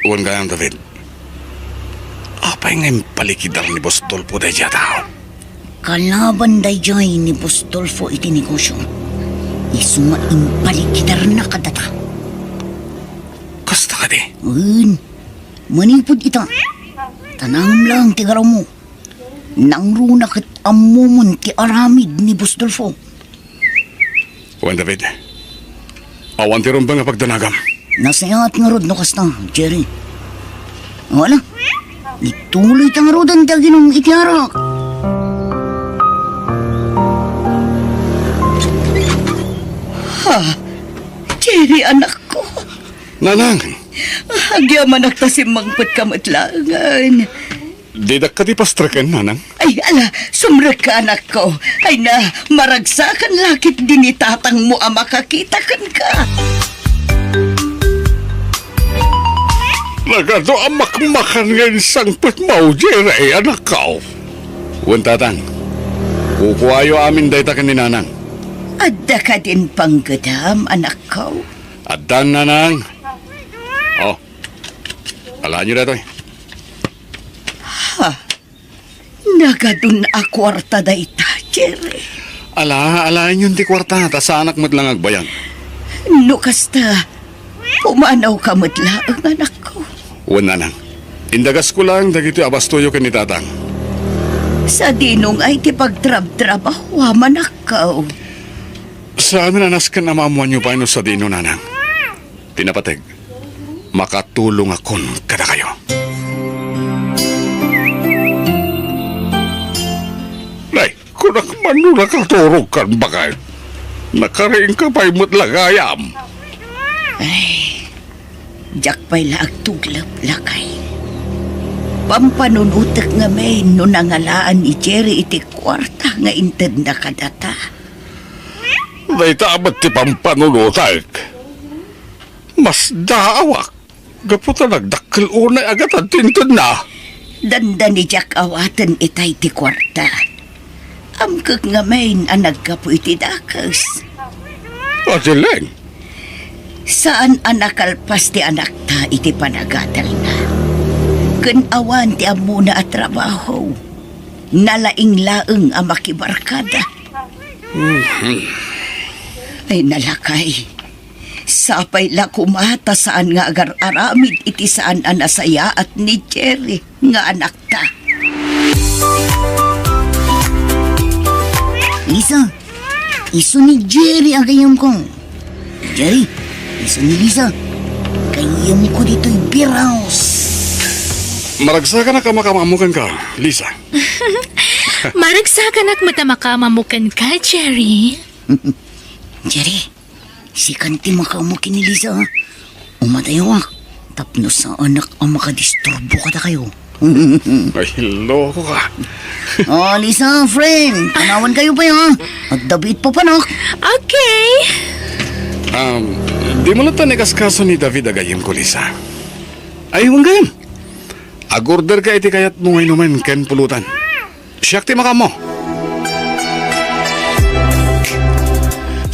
E: Uwan gayang, David. Apay nga yung palikidar ni Boss Dolpo dahi siya tao.
C: Kalaban dayjay ni boss Dolfo iti negosyo. Isuma impalikidar na kadata.
E: Kasta ka di.
C: Manipod ita. Tanangam lang ti garaw mo. Nangruna kat amumon ti aramid ni boss Dolfo.
E: Uwan, David. Awan ti rumba nga pagdanagam.
C: Nasayat nga rod no kasta, Jerry. Wala. Ituloy tang rodan dagi nung itiarak. Ha, Jerry anak ko.
E: Nanang,
C: Agyaman nagtasimangpot ka matlangan.
E: di da ka di pastrakan, nanang.
C: Ay, ala, sumrek ka anak ko. Ay na, maragsakan lakit din itatang mo ang makakitakan ka.
E: Nagado ang makmakan ngayon sangpit mo, Jerry, anak ko. Uwan, tatang. Kukuhayo amin dayta ka ni nanang.
C: Adda ka din panggadam, anak ko.
E: Adan, nanang. Alaan nyo datoy.
C: Nagadun a kwarta dayta, Jerry.
E: Alaan yun ti kwarta. Ta sa anak mo't lang agbayan.
C: No kasta, pumanaw ka matla ang anak ko.
E: Wan nanang. Indagas ko lang dagito abastoyo ken ni tatang.
C: Sa dinong ay ti pagtrab-trabaho, manakaw.
E: Sa amin anas ka na maamuan nyo pa ino sa dino nanang. Tinapateg. Makatulong akon kada kayo. Nay, kung man nung nakaturog kan bakit? Nakaraing ka pa'y mo't lagayam.
C: Diyak pa'y laag tuglap lakay. Pampanunutak nga may no nangalaan ni Jerry iti kwarta nga inted na kadata.
E: Day tabat ti pampanunutak. Mas daawak. Gaputa nagdakkel unay agad at tinted na.
C: Danda ni Jack awatan itay ti kwarta. Amkag nga may nagkapo iti dakas.
E: Asileng.
C: Saan anakalpas ti anak ta iti panagadal na. Kanawan ti amuna at trabaho. Nalaing-laeng ang makibarkada. Ay nalakay. Sapay la kumata saan nga agar-aramid iti saan anasaya at ni Jerry nga anak ta.
G: Lisa, iso ni Jerry ang kayam ko. Jerry, iso ni Lisa. Kayam ko dito'y biraos.
E: Maragsakan na kamakamamukan ka, Lisa.
A: Maragsakan at matamakamamukan ka, Jerry.
G: Jerry, si Kanti makaumukin ni Lisa. Umatayo tapno sa anak ang makadisturbo kada kayo.
E: Ay, loko ka.
G: Oh, Lisa, friend, tanawan kayo pa yan. At David pa panak.
A: Okay.
E: Di mo lang tanikaskaso ni David agayim ko, Lisa. Ay, huwag gayam. Agorder ka iti kayat mo ngayon naman ken pulutan. Siyak ti maka mo.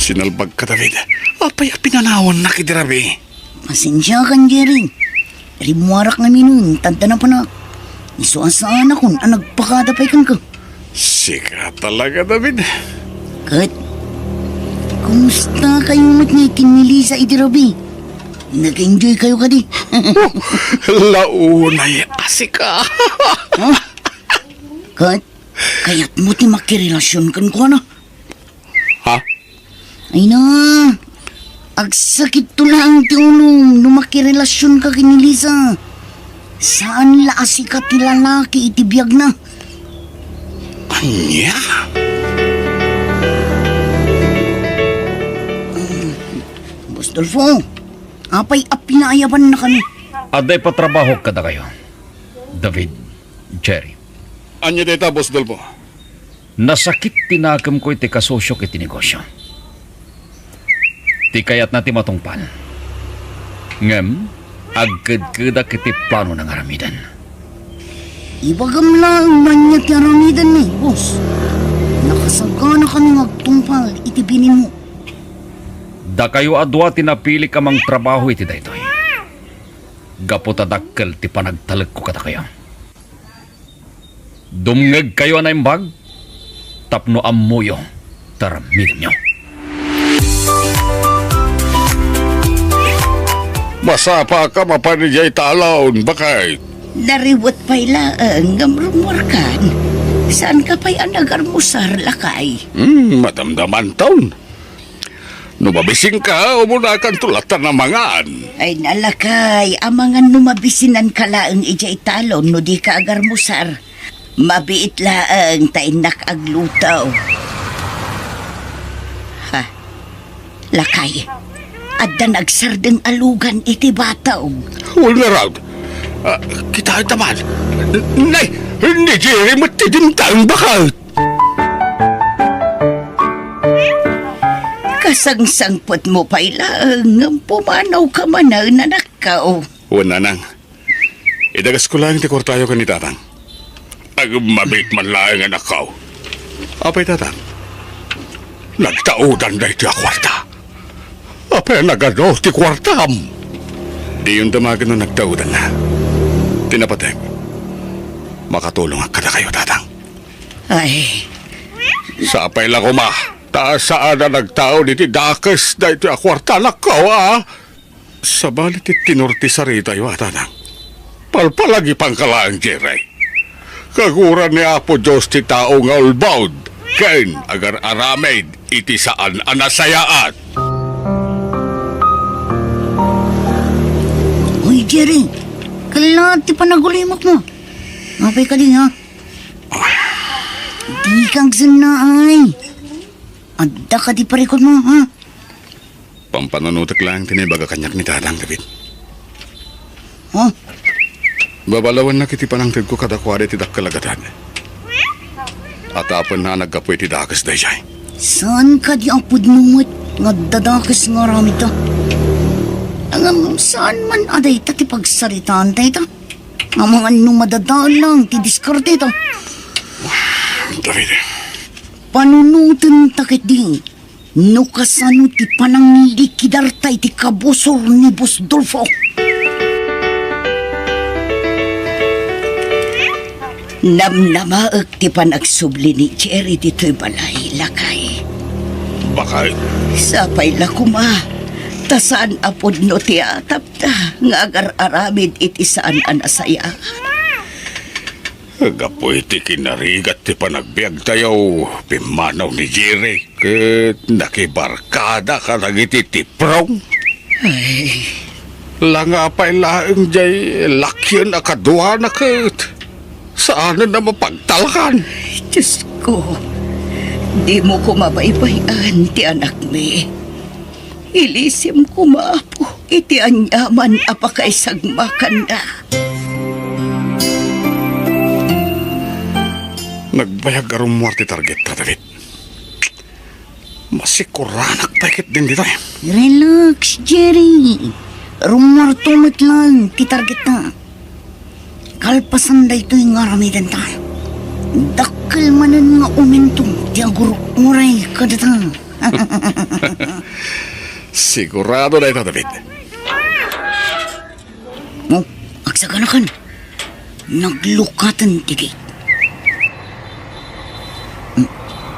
E: Sinalbag ka, David. Apay pinanawan na kidirabi.
G: Pasensya kan, Jerry. Rimuarak nga minun, tanda na panak. Isuasaan akong nagpakadapay kang ka.
E: Sika talaga, David.
G: Kat, kumusta kayo matnikin ni Lisa Idirabi? Nag-enjoy kayo ka di?
E: Launay asika.
G: Kat, kaya't mo ti makirelasyon kan ko na.
E: Ha?
G: Ay na, agsakit to lang ti ulong no makirelasyon ka kini Lisa. Saan la asikat ti lalaki iti biyag na?
E: Anya?
G: Boss Dolfo, apay apinaayaban na kami.
F: Aday patrabaho kada kayo. David, Jerry.
E: Anya deta, Boss Dolpo?
F: Nasakit tinakam ko iti kasosyo iti negosyo. Ti kayat na ti matungpal. Ngem, agkad-kada kiti plano ng aramidan.
G: Ibagam lang man niya ti aramidan ni, boss. Nakasagana kami magtungpal iti binin mo.
F: Da kayo adwa tinapili ka mang trabaho iti daytoy. Gapotadakkel ti panagtalag ko kada kayo. Dumngeg kayo na imbag, tapno amuyo, taramid nyo.
E: Masapa ka mapanijay talon, bakit?
C: Nariwat pa'y laang gamrumwarkan. Saan ka pa'y anagarmusar lakay?
E: Madamdaman taon. Numabising ka, umunakan tulatan na mangan.
C: Ay nalakay, amangan numabisinan ka laang ijay talon no di ka agarmusar. Mabiit laang tainak aglutaw. Ha? Lakay, adda nagsardeng alugan iti bataw.
E: Huwag na raw. Kita ay taman. Nay, hindi Jerry matidintang bakit?
C: Kasangsangpot mo pa'y laang pumanaw ka man na nanakaw.
E: Huwag na nang. Idagas ko lang ti kortayo ka ni tatang. Mabit man lang anak ko. Apay tatang. Nagtaudan na iti kwarta. Apay nagano ti kwartam. Di yung damagan nung nagtaudan na. Tinapatek. Makatulong ang kada kayo, tatang.
G: Ay,
E: Sapay lang ko, ma. Taas saan na nagtao diti dakas da ito akwarta na ko, Sa balit tinurti sa rita yung tatang. Palpalagi pang kalaang, Jerry. Kaguran ni Apo Diyos ti tao nga ulbaud. Kain agar aramid iti saan anasayaat.
G: uy, Jerry. Kalati pa nagulimok mo. Mapay ka din, ha? Di kang sanaay. Adda ka di parikod mo, ha?
E: Pampananutak lang tinibaga kanyak ni Tatang David.
G: Oh,
E: Babalawan na kiti panangtid ko kada kwari ti dakkalagatan. At apan na nagkapoy ti dakas day siya.
G: saan ka di ang pudnungot nga dadakas nga rami to? Ang saan man aday ta ti pagsaritaan tayo ta? Ang mga nung madadaan lang ti diskarte to.
E: David,
G: Panunutan takit di. No kasano ti pananglikidartay ti kabusor ni Boss Dolfo. Namnamaag ti panagsubli ni Jerry dito'y balay lakay.
E: baka
G: Sapay la kuma. Tasaan apod no ti atap ta. Nga agar aramid iti saan anasaya.
E: gapoy ti kinarigat ti panagbiag tayo pimanaw ni Jerry. Ket nakibarkada ka nagiti ti prong. Langapay laeng jay lakyan akadwa na ket. Saan na mapagtalakan?
G: Diyos ko. Di mo ko mabaybayan ti anak mi. Ilisim ko maapo. Iti anyaman apakaisagmakan na.
E: Nagbayag arong muarte target ta, David. Masikuranak takit din dito eh.
G: Relax, Jerry. Rumartumot lang ti target na. Kalpasan da ito'y nga ramidan ta. Dakal manan nga umintong ti aguro uray kadata.
E: Sigurado na ito, David.
G: Oh, agsaganakan. Naglukatan ti gate.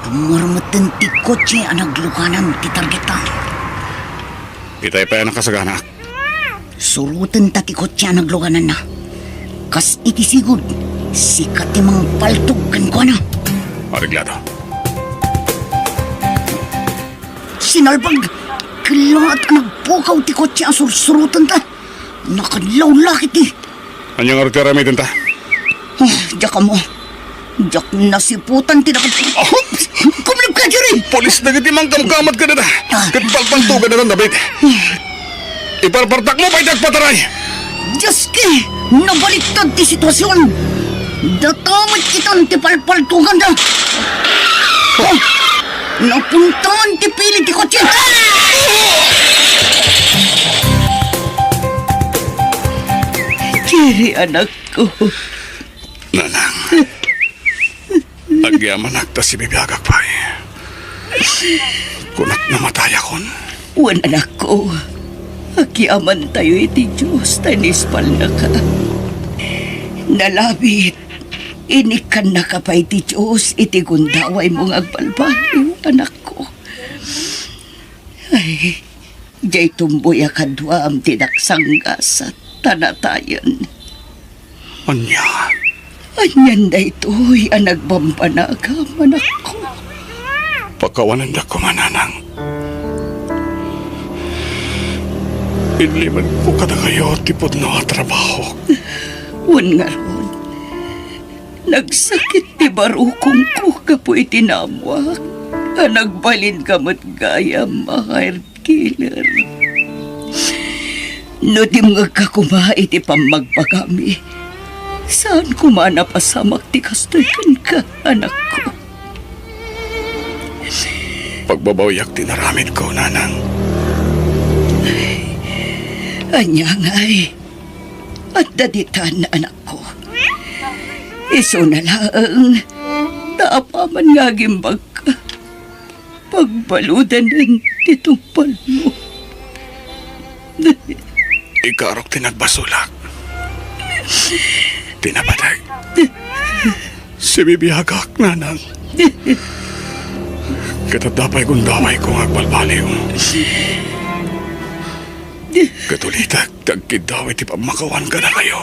G: Marmatan ti kotse ang naglukanan ti target ta.
E: Itay pa yan ang kasagana.
G: Surutan ta ti kotse ang naglukanan na. Kas iti sigod, sikat ti mga paltog kan ko na.
E: Ariglado.
G: Sinalpag, kilaat ang nagpukaw ti kotse ang sursurutan ta. Nakadlaw lakit ti.
E: Anyang arkaramitin ta?
G: Oh, diyak ka mo. Diyak nasiputan ti nakat. Kumulog ka, Jerry!
E: Polis na giti mang kamkamat ka na na. Katpalpaltugan na ng David. Iparpartak mo pa itagpataray.
G: Diyos ki! Nabaliktad ti sitwasyon! Datamit kitang ti palpaltugan na! Oh, napuntahan ti pili ti kotse! Jerry, anak ko.
E: Nanang. Agyaman nagta si bibiyagak pa eh. Kunak namatay akon.
G: Wan, anak ko. Akiaman tayo iti Diyos, tanispal na ka. Nalabit, inikan na ka pa iti Diyos, iti gundaway mong agbalbaliw, anak ko. Ay, jay tumboy akadwam tinaksanggas at tanatayan.
E: Anya.
G: Anyan na ito'y ang nagbambanagam, anak ko.
E: Pagkawanan da ko mananang. Inliman ko kada kayo tipod na trabaho.
G: Wan nga ron. Nagsakit ti barukong ko kapo itinamwak. Nagbalin kamot gaya mahir killer. No di mga kakuma iti pamagbagami. Saan kumana pasamak ti kastoykan ka, anak ko?
E: Pagbabawiyak tinaramid ko, nanang.
G: Anya nga'y, at daditan na anak ko. Iso na lang, taapaman nga gimbag ka. Pagbaludan ng titumpal mo.
E: ikarok tinagbasulak. Tinapatay. Si bibiyagak nanang. Katadapay kong daway kong agbalbaliw. Katulitak, tagkidaway ti pamakawan ka na kayo.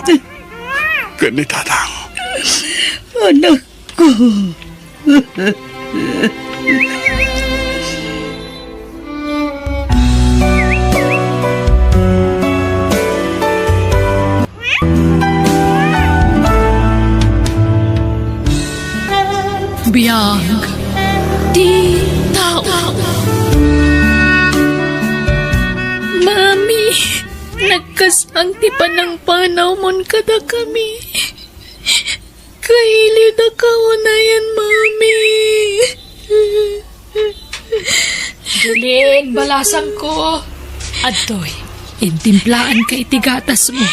E: Kanitatang.
G: Anak ko.
A: Biyag, di tao. Mami, nagkasang ti panang-panaw mon kada kami. Kailid ako na yan, Mami. Julian, balasan ko. Adoy, intimplaan ka itigatas mo.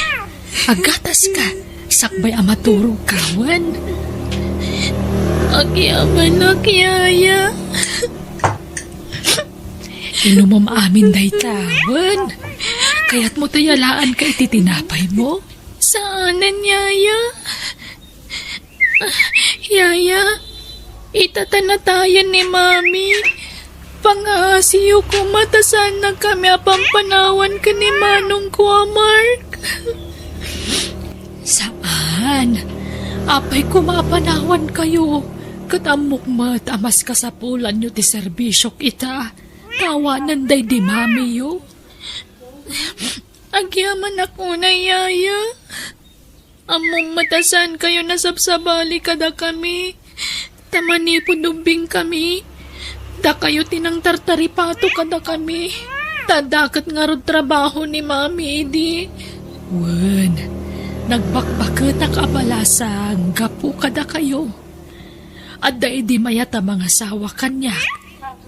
A: Agatas ka, sakbay amaturo kawan. Agyaman na kiyaya. Inumam amin day tawan. Kaya't mo tayalaan ka ititinapay mo. Saanan, yaya? Yaya, itatanatayan ni Mami. Pangasiyo ko matasan na kami apampanawan ka ni Manong ko, Mark. Saan? Apay kumapanawan kayo. Katamok mat amas kasapulan nyo ti serbisyo kita. Tawanan day di Mami yo. Agyaman ako na, yaya. Among matasan kayo nasabsabali kada kami. Tamani po dumbing kami. Da kayo tinang tartaripato kada kami. Tadakat nga rod trabaho ni Mami, di. Wen, nagbakbakat na kabalasang gapu kada kayo. At dahi di mayata mga sawa kanya.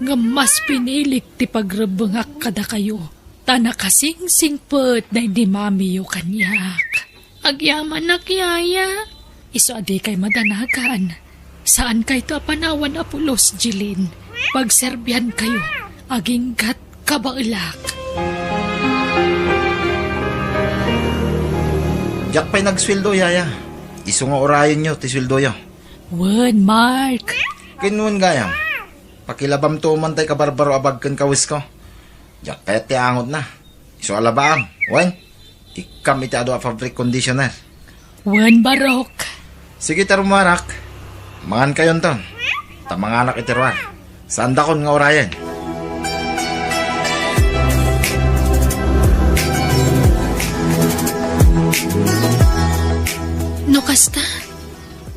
A: Nga mas pinilik ti pagrabangak kada kayo. Tana kasing singpet dahi di Mami yo kanyak. Agyaman na kiyaya. Iso adi kay madanagan. Saan kay to panawan apulos, Jilin? Pagserbihan kayo, aging gat kabailak.
H: Diyak pa'y nagsweldo, yaya. Iso nga orayan nyo, ti sweldo yo.
A: Wen, Mark.
H: Kinuun gayam. Pakilabam to man tay kabarbaro abagkan kawis ko. Diyak kaya ti angot na. Iso alabaam. Wen, ikam iti ado a fabric conditioner.
A: Wen, Barok.
H: Sige tarumarak. Mangan kayon ton. Tamanganak itirwar. Saan dakon nga orayan?
A: No kasta?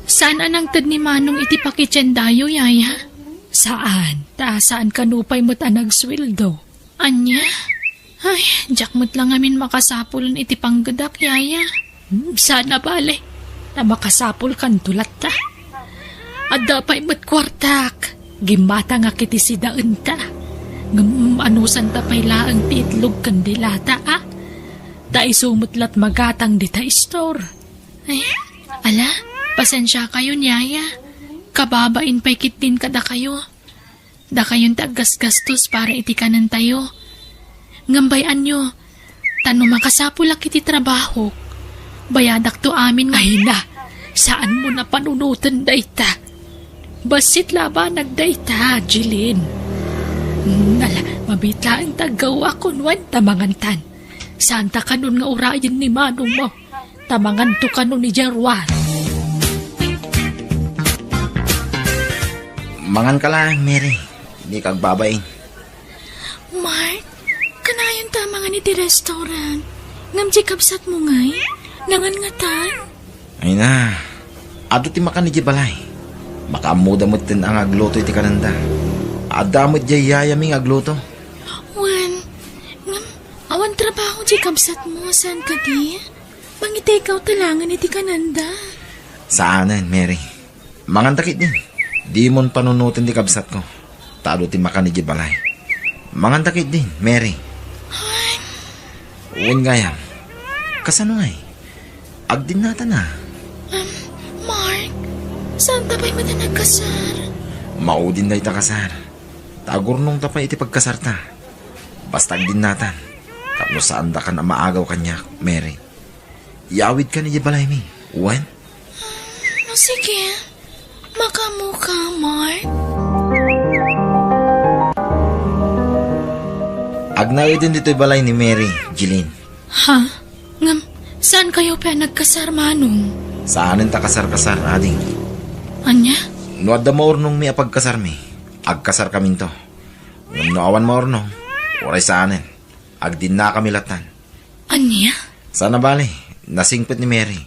A: Saan anang tad ni Manong iti pakitsendayo, yaya? Saan? Saan kanupay mo't nagsweldo? Anya? Ay, jak mo't lang amin makasapulon iti panggadak, yaya. Sana bale. Na makasapul kan tulat ta. At dapay mo't kwartak. Gimata nga kiti si daan ta. Anusan ta pay laang ti itlog kandilata, ah. Dai sumutlat magatang di ta store. Ay, ala, pasensya kayo, yaya. Kababain pa'y kitin kada kayo. Da kayon tagas-gastos para itikanan tayo. Ngambayan nyo, tano makasapulak iti trabaho. Bayadak to amin nga hina. Saan mo na panunutan dayta? Basit laba nagdayta, Jilin. Nala, mabitla ang tagawa kunwan tamangantan. Saan ta kanon nga urayan ni Manong mo? Tamangan to kanon ni Jarwan.
H: Mangan ka lang, Mary. Hindi kag babain.
A: Mark, kanayon tamangan iti restaurant. Ngamji kapsat mo ngay? Nangan nga tan?
H: Ay na. Ado ti makan ni Jibalay. Makamuda mo tin ang agluto iti kananda. Adamot jay yayaming agluto.
A: Wan, awan trabaho di kapsat mo. Saan ka di? Pangiti ikaw talangan iti kananda.
H: Saanan, Mary? Mangan takit din. Di mon panunutin di kabsat ko. Tado ti makan ni Jibalay. Mangan takit din, Mary. Uwan gayam. Kasano ngay? Agdin nata na.
A: Mark, saan tapay mo na nagkasar?
H: Maudin na ita kasar. Tagor nung tapay iti pagkasar ta. Basta agdin natan. Tapno saan da ka na maagaw kanya, Mary. Iawid ka niya balay mi. Wen?
A: No, sige. Makamuka, Mark.
H: Agnayo din dito balay ni Mary, Jeline.
A: Ha? Ngam, saan kayo pa nagkasar, Manong?
H: Saanin ta kasar-kasar, ading.
A: Anya?
H: No adda maurnong mi apagkasar mi. Agkasar kami to. Ngam no awan maurnong. Oray saanin. Agdin na kami latan.
A: Anya?
H: Sana bali, nasingpit ni Mary.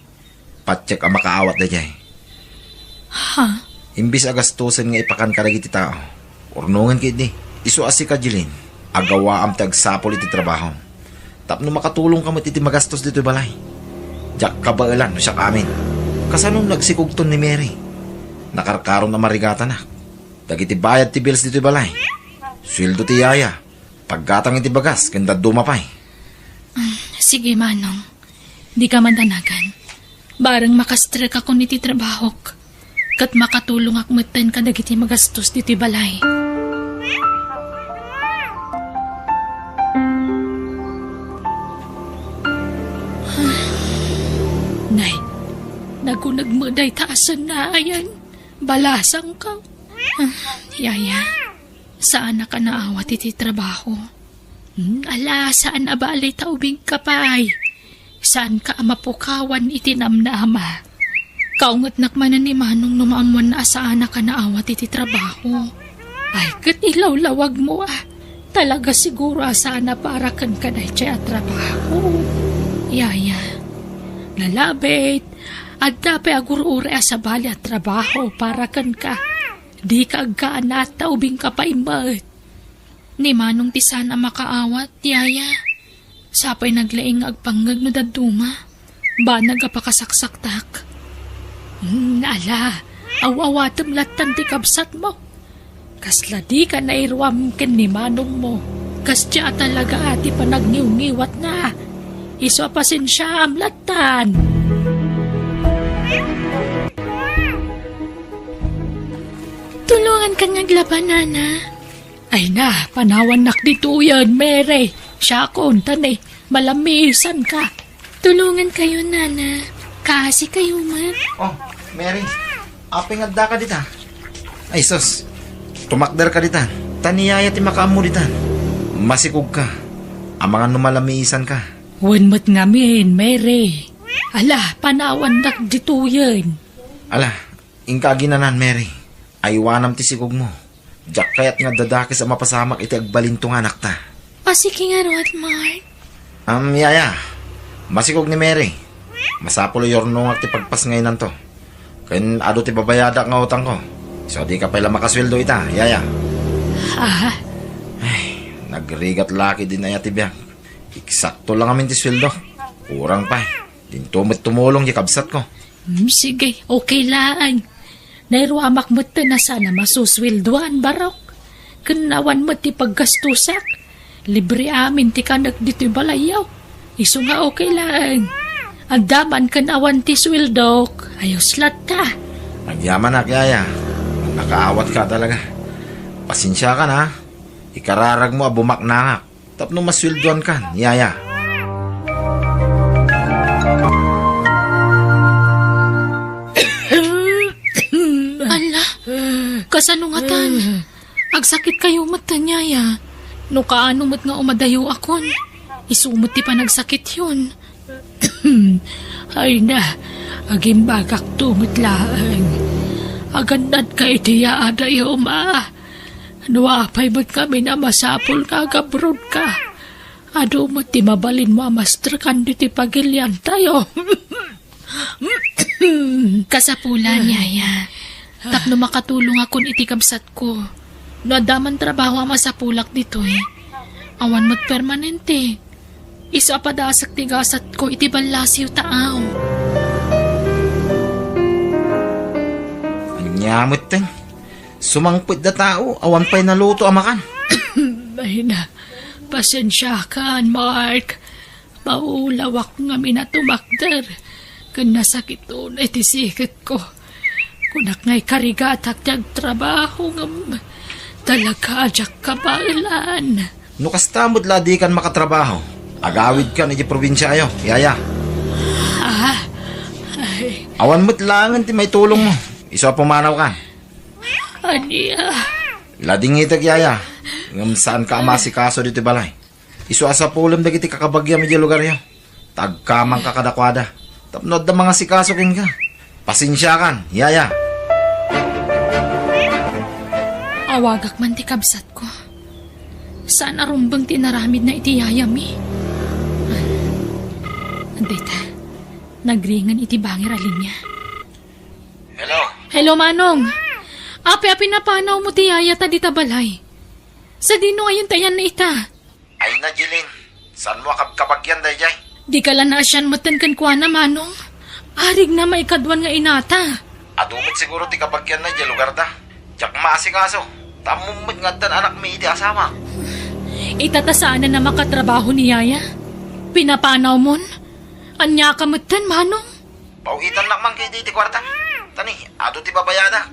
H: Patsyak ang makaawat da jay.
A: Ha?
H: Imbis agastusin nga ipakan karagi ti tao. Urnungan kit di. Isu asi ka, Jeline. Agawa am tagsapol iti trabaho. Tapno makatulong ka iti magastos dito balay. Diyak kabailan siya kamin. Kasanong nagsikugton ni Mary. Nakarkaron na marigata na. Dagiti bayad ti bills dito balay. Sweldo ti yaya. Paggatang iti bagas, kanda dumapay.
A: Sige, Manong. Di ka mandanagan. Barang makastrek ako niti trabaho. Kat makatulong akmatan ka dagiti magastos dito balay. Nay, nagunagmuday taasan na ayan. Balasang ka. Yaya, saan na ka naawat iti trabaho? Ala, saan abalay taubing kapay? Saan ka amapukawan itinamnama? Kaungat nakmanan ni Manong numaamuan na saan na ka naawat iti trabaho. Ay, kat ilawlawag mo ah. Talaga siguro sana para kan ka na siya trabaho. Yaya, lalabit, at dapat agurure sa bali at trabaho para kan ka. Di ka agkaan at taubing ka pa imat. Ni Manong ti sana makaawat, yaya. Sapay naglaing agpanggag no daduma. Ba nagapakasaksak-tak. Ala, awawatam latan ti kabsat mo. Kasla di ka nairwam ken ni Manong mo. Kasya talaga ati panagniw-niwat na. Iso pasensya am latan. Tulungan ka naglaban, Nana. Ay na, panawan nak dito yan, Mary. Siya kon, tanay, malamisan ka. Tulungan kayo, Nana. Kasi kayo man.
H: Oh, Mary. Apeng adda ka dita. Ay, sus. Tumakder ka dita. Taniyaya ti makaam mo dita. Masikog ka. Ang mga numalamisan ka.
A: Wanmat ngamin, Mary. Ala, panawan nak dito yan.
H: Ala, ingka ginanan, Mary. Aywanam ti sigog mo. Diyak kayat nga dadakis ang mapasamak iti agbalintong anak ta.
A: Pasiki nga rawat, Mark.
H: Yaya. Masikog ni Mary. Masapulo yorno nga ti pagpas ngayon to. Ken ado ti babayada nga utang ko. So di ka pala makasweldo ita, yaya.
A: Ha?
H: Ay, nagrigat laki din ay ati biyang. Eksakto lang amin ti sweldo. Kurang pa. Din tumulong di kabsat ko.
A: Sige, okay lang. Nairuamak mo na sana masusweldoan, barok. Kanawan mo ti paggastusak. Libre amin ti kanak dito'y balayaw. Iso nga okay lang. Agdaman kanawan ti swildok. Ayos lat ka.
H: Nagyaman na, yaya. Nakaawat ka talaga. Pasensya ka na. Ikararag mo abumak nangak. Tapno masweldoan ka, yaya.
A: Ala, kasanungatan. Agsakit kayo mata niya. No kaano mat nga umadayo akon. Isumot ti pa nagsakit yun. Ay na, aging bagak tumot laang. Agandad ka itiya adayo ma. Nuapay mo't kami na masapol ka gabrod ka. Ado mo't ti mabalin mo amastra kandi ti pagilyan tayo. Kasapulan, yaya. Tapno makatulong akon iti kabsat ko. No adaman trabaho ama sa pulak dito eh. Awan mo't permanente. Isa padasak tigasat ko iti balasiw taaw.
H: Anyamot ten. Sumangpit da tao, awan pa'y naluto amakan.
A: Ay na, pasensya ka, Mark. Maulawak nga minatumakder. Kung nasakit doon, iti sikit ko. Kunak nga'y karigatak tiyag trabaho nga talaga ajak kabalan.
H: No kastamod ladi kan makatrabaho. Agawid ka na di probinsya ayo, yaya.
A: Ay,
H: Awan mo't langan ti may tulong mo. Iso pumanaw ka.
A: aniya.
H: Lading itag yaya. Ngam saan ka amasikaso dito balay. Iso asa pulam dagiti kakabagya medyo lugar yo. Tagkamang kakadakwada. Tapnod na mga sikaso kin ka. Pasensya kan, yaya.
A: Awagak man ti kabsat ko. Saan arumbang tinaramid na iti yayami? Andita, nagringan iti bangir alinya.
H: Hello.
A: Hello, Manong. Api-api na panaw mo ti yaya ta dita balay. Sa dino ngayon tayan na ita.
H: Ay na, Jilin. Saan mo kabagyan day jay?
A: Di ka lang na asyan matan kan kwa na, Manong. Arig na maikadwan nga inata.
H: Adumit siguro ti kabagyan na di lugar da. Diyak maasikaso. Tamumit nga dan anak mi iti asama.
A: Itatasaan na makatrabaho ni yaya. Pinapanaw mon. Anya ka matan, Manong.
H: Pauitan lang man kayo di kwarta. Tani, ado ti babayada.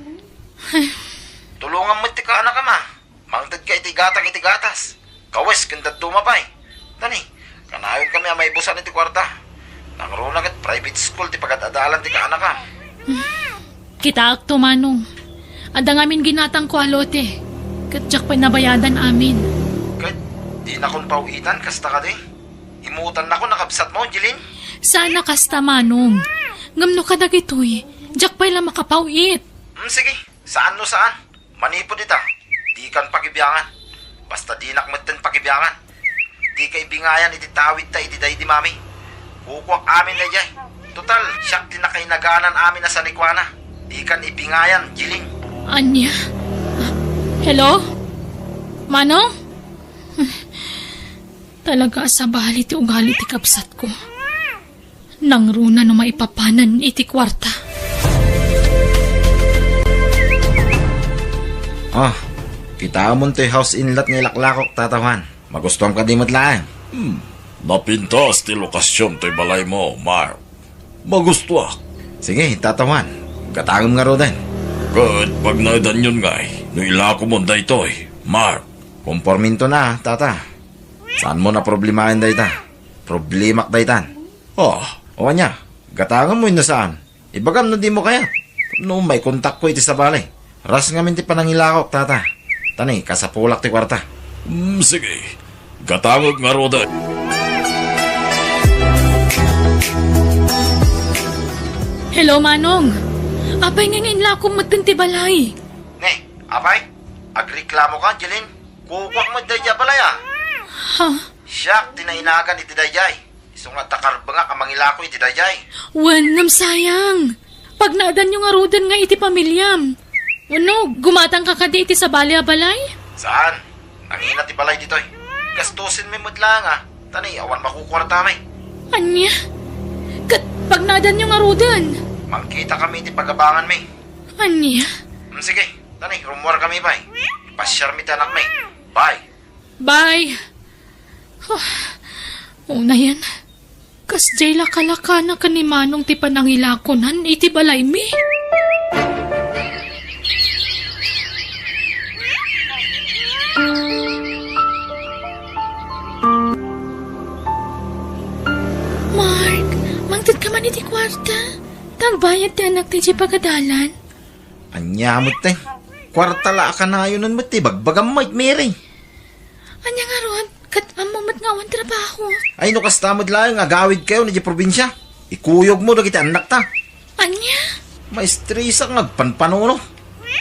H: Tulungan mo ti ka anak ka ma. Mangtad ka iti gatag-iti-gatas. Kawes, kandad dumapay. Tani, kanayon kami may busan iti kwarta. Nangrunag at private school ti pagatadalan ti ka anak ka.
A: Kita akto, Manong. Ada ngamin ginatang ko alote. Katsak pa nabayadan amin.
H: Kahit di na kong pauitan, kasta ka di. Imutan na ko nakabsat mo, Jilin.
A: Sana kasta, Manong. Ngamno ka dagitoy. Jak pa'y lang makapawit.
H: Sige, saan no saan? Manipod ita. Di kan pakibiyangan. Basta di nakmatan pakibiyangan. Di ka ibingayan iti tawid ta iti day di mami. Kukwak amin na jay. Total, siyak din na kainaganan amin na sa likwana. Di kan ibingayan, Jilin.
A: Anya? Hello? Manong? Talaga sa bali ti ugali ti kapsat ko. Nangruna no maipapanan iti kwarta.
H: Kita mo to house inlet ng laklakok tatawan. Magustuhan ka di matlaan.
E: Napintas ti lokasyon to'y balay mo, Mark. Magusto ah.
H: Sige, tatawan. Katangom nga ro din.
E: Kat pag naidan yun ngay, no ilako mo da ito'y, Mark.
H: Komporminto na, tata. Saan mo na problemahin dayta? Problemak daytan. O nya, gatangan mo yun na saan. Ibagam na di mo kaya. No, may kontak ko iti sa balay. Ras nga minti panangilakok, tata. Tani, kasapulak ti kwarta.
E: Sige. Gatangag nga roda.
A: Hello, Manong. Apay nga ngayon lakom matanti balay.
H: Ne, apay? Agreklamo ka, Jelin? Kukwak mo dayja balay ah.
A: Ha?
H: Siyak, tinainagan iti dayjay. Isong nga takarbanga kamangilako iti dayjay.
A: Wan, ngam sayang. Pag naadan yung arudan nga iti pamilyam. Ano, gumatang ka kadi iti sa balay?
H: Saan? Nangina ti balay ditoy. Gastusin may mudlang ah. Tani, awan makukwarta may.
A: Anya? Kat pag naadan yung arudan.
H: Mangkita kami iti pagabangan may.
A: Anya?
H: Sige, tani, rumor kami bay. Pasyar mi tanak may. Bye.
A: Bye. Una yan. Kas jay lakalaka na kanimanong ti panangilakonan iti balay mi. Mark, mangtid ka man iti kwarta. Tagbayad ti anak ti pagadalan.
H: Anyamot te. Kwarta la ka na yun mo ti bagbagam mo Mary.
A: Anya nga ron, kat amamat nga awan trabaho.
H: Ay no kastamod lang agawid kayo na di probinsya. Ikuyog mo dagiti anak ta.
A: Anya?
H: Maestrisa ngagpanpanono.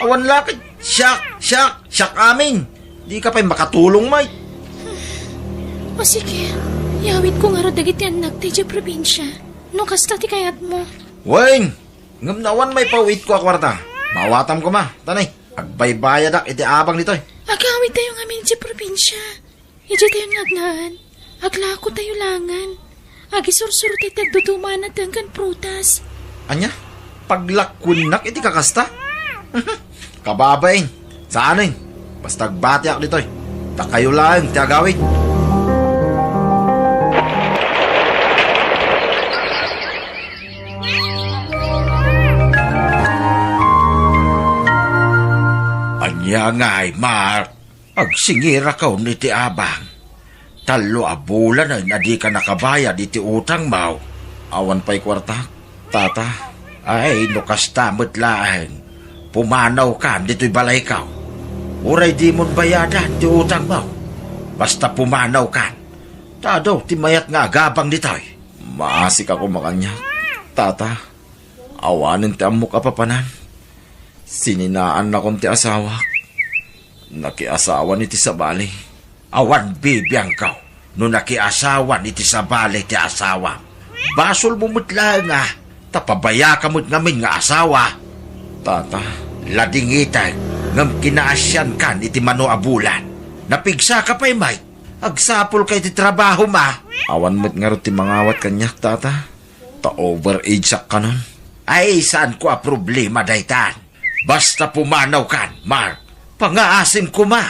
H: Awan lakad. Siyak amin. Di ka pa'y makatulong may.
A: O sige, yawit ko nga ro dagiti anak ti probinsya. No kasta ti kayat mo.
H: Weng! Ngam nawan may pawit ko kwarta. Mawatam ko ma. Tanay, agbaybayad ak iti abang nitoy.
A: Agawit tayo nga min ti probinsya. Iti tayo ngagnaan. Aglako tayo langan. Agisursuro tayo tagdutuman at hanggang prutas.
H: Anya? Paglakunak iti kakasta? Kababain. Saan eh? Basta agbati ak ditoy. Takayo lang, ti agawit. Anya nga'y, Mark. Agsingira ka ni ti abang. Talo a bulan na di ka nakabayad iti utang mo. Awan pa'y kwarta, tata. Ay, nukas tamot laang. Pumanaw ka, dito'y balay ka. Uray di mon bayadan, ti utang mo. Basta pumanaw ka. Tado, ti mayat nga gabang dito'y. Maasik ako makanyak, tata. Awanin ti amok kapapanan. Sininaan na kong ti asawa. Nakiasawa ni ti sabali. Awan bibiyang ka. No nakiasawa ni ti sabali ti asawa. Basol mo mutla nga. Tapabaya ka mo't ngamin nga asawa. Tata, ladingitay. Ngam kinaasyan ka ni ti mano abulan. Napigsa ka pa'y may. Agsapol kay ti trabaho ma. Awan mo't nga rin ti mangawat kanyak, tata. Ta-overage sak ka nun. Ay, saan ko a problema daytan? Basta pumanaw kan, Mark. Pangaasim ko ma.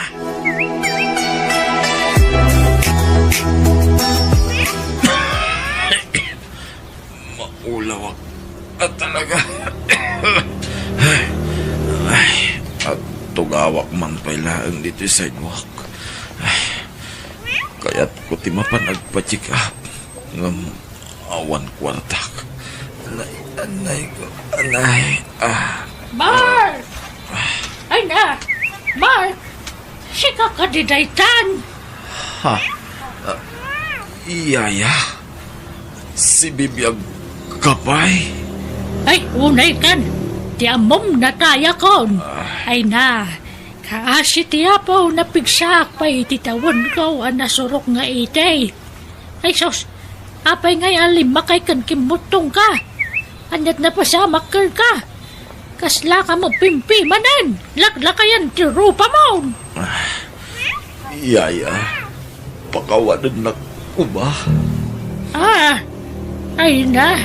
H: Maulawak at talaga. Ay, at tugawak man pailaan dito sa sidewalk. Ay, kaya't ko ti mapanagpa-check up. Ngam awan kwartak. Anay ko, anay.
A: Mark! Ay na! Mark! Sika ka di daytan!
H: Iyaya. Si Bibiyag kapay.
A: Ay, unay kan! Ti amom na kaya kon! Ay na! Kaasi ti apo na pigsak pa ititawon ko ang nasurok nga itay. Ay sos! Apay ngay alim makay kan kimutong ka! Anyat na pasamak ka! Kasla ka mo pimpi manan! Laklakayan ti rupa mo!
H: Iyaya. Pakawanan na ko ba?
A: Ay na!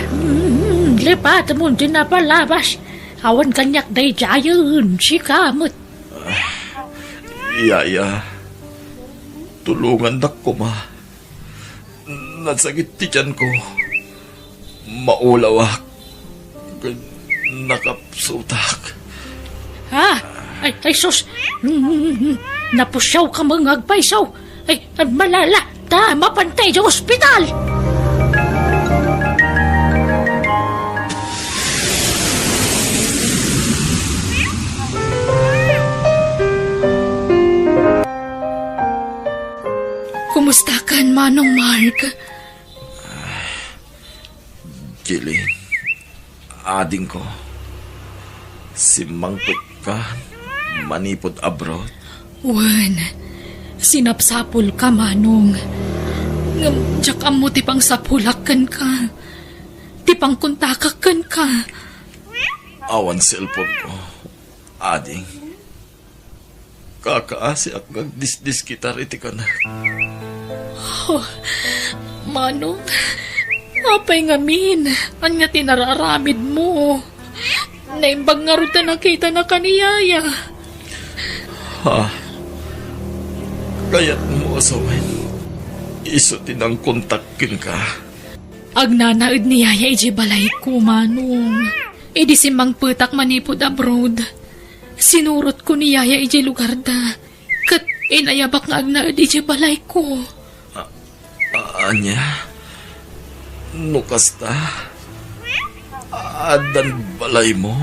A: Lipat mo din na palabas! Awan kanyak day jayon, si kamot!
H: Iyaya. Tulungan na ko ma. Nasagit ti tiyan ko. Maulawak. Nakapsutak.
A: Ay sus! Napusyaw ka mga agpaysaw! Ay, malala! Ta, mapantay sa ospital! Kumusta ka, Manong Mark?
H: Jilin. Ading ko. Si Mangput ka. Manipod abroad.
A: Wan, sinapsapul ka, Manong. Tsak mo tipang sapulakan ka. Tipang kuntakakan ka.
H: Awan cellphone ko. Ading. Kakaasi ak nagdisdis kita riti ka na.
A: Manong, apay ngamin. Anya tinararamid mo. Naimbang nga ruta nakita na kaniyaya.
H: Kaya't mo asawin. Iso tinang kontakin ka.
A: Agnanaid ni Yaya iji balay ko, Manong. Idi simang putak manipod abroad. Sinurot ko ni Yaya iji lugar da. Kat inayabak nga agnaid iji balay ko.
H: Anya? Nukas ta? Adan balay mo?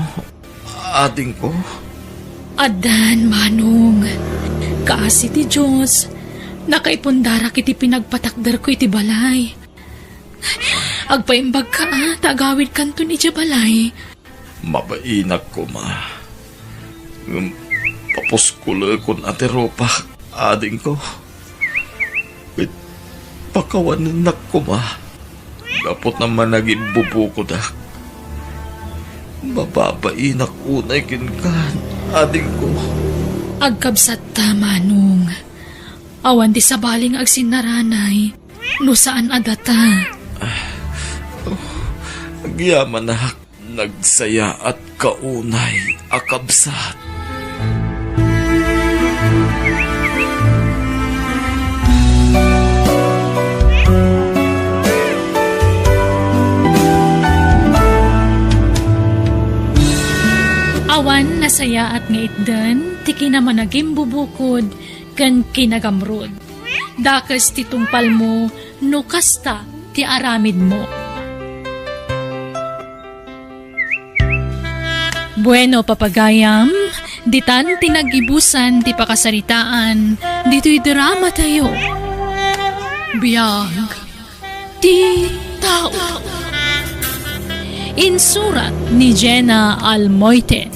H: Ading ko?
A: Adan, Manong. Kaasi ti Diyos. Nakaipundara kiti pinagpatakdar ko iti balay. Agpaimbag ka, tagawid kanto ni iti balay.
H: Mabainak ko, ma. Papuskula ko na ropa. Ading ko. Pakawanan ko, ma. Gapot naman naging bubuko da. Mababainak unay kinkan. Ading ko.
A: Agkabsat ta, Manong. Awan di sabaling agsinaranay. No saan adata?
H: Agyaman na nagsaya at kaunay akabsat.
A: Awan nasaya at ngaitdan, tiki naman naging bubukod, kan kinagamrod. dakas ti tungpal mo, no kasta ti aramid mo. Bueno, papagayam, ditan tinagibusan ti pakasaritaan, dito'y drama tayo. Biyag, ti tao. Insurat ni Jenna Almoite,